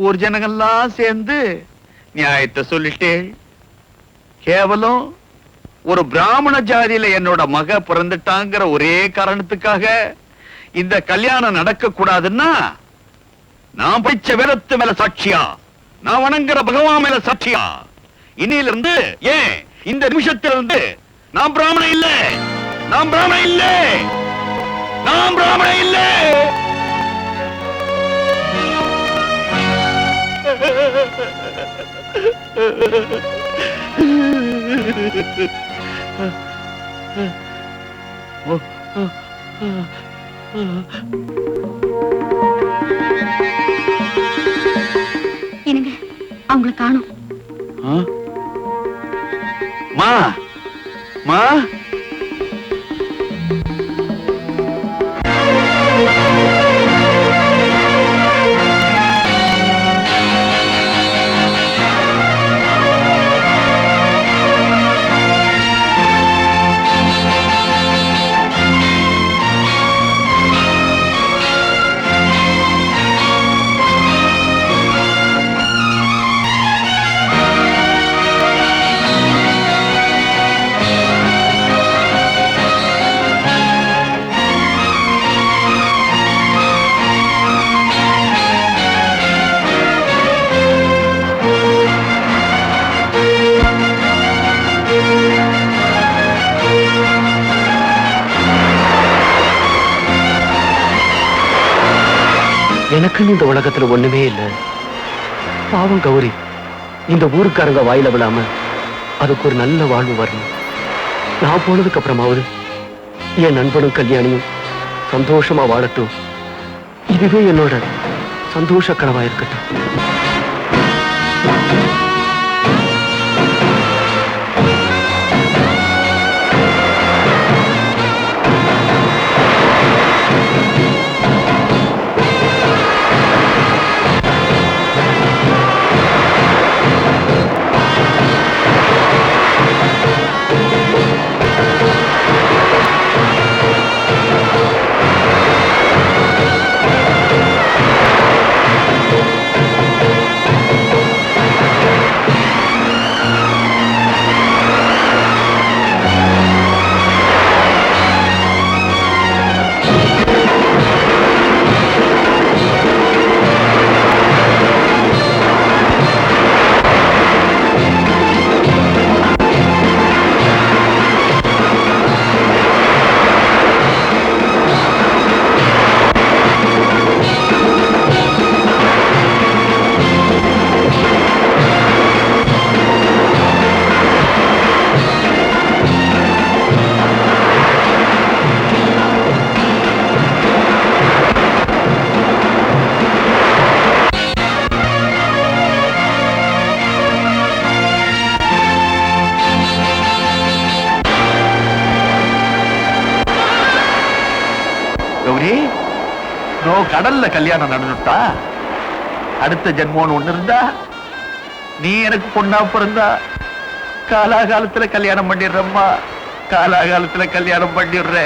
ஊர் ஜனங்கள்லாம் சேர்ந்து நியாயத்தை சொல்லிட்டேள். கேவலம் ஒரு பிராமண ஜாதியில என்னோட மக பிறந்துட்டாங்கிற ஒரே காரணத்துக்காக இந்த கல்யாணம் நடக்க கூடாதுன்னா நான் படிச்ச வேதத்து மேல சாட்சியா, நான் வணங்குற பகவான் மேல சாட்சியா, இன்னிலிருந்து ஏன் இந்த நிமிஷத்திலிருந்து நான் பிராமண இல்ல, நான் பிராமண இல்ல, நான் பிராமண இல்ல. என்னங்க, அவங்களை காணோம். மா மா எனக்குன்னு இந்த உலகத்துல ஒண்ணுமே இல்ல. பாவம் கௌரி இந்த ஊருக்காரங்க வாயில விடாம அதுக்கு ஒரு நல்ல வாழ்வு வரணும். நான் போனதுக்கு அப்புறமாவது என் நண்பனும் கல்யாணியும் சந்தோஷமா வாழட்டும். இதுவே என்னோட சந்தோஷ கனவா இருக்கட்டும். கௌரி, நோ கடல்ல கல்யாணம் நடந்துட்டா அடுத்த ஜென்மோன்னு ஒண்ணு இருந்தா நீ எனக்கு பொண்ணா பிறந்தா காலாகாலத்துல கல்யாணம் பண்ணிடுறம்மா, காலாகாலத்துல கல்யாணம் பண்ணிடுற.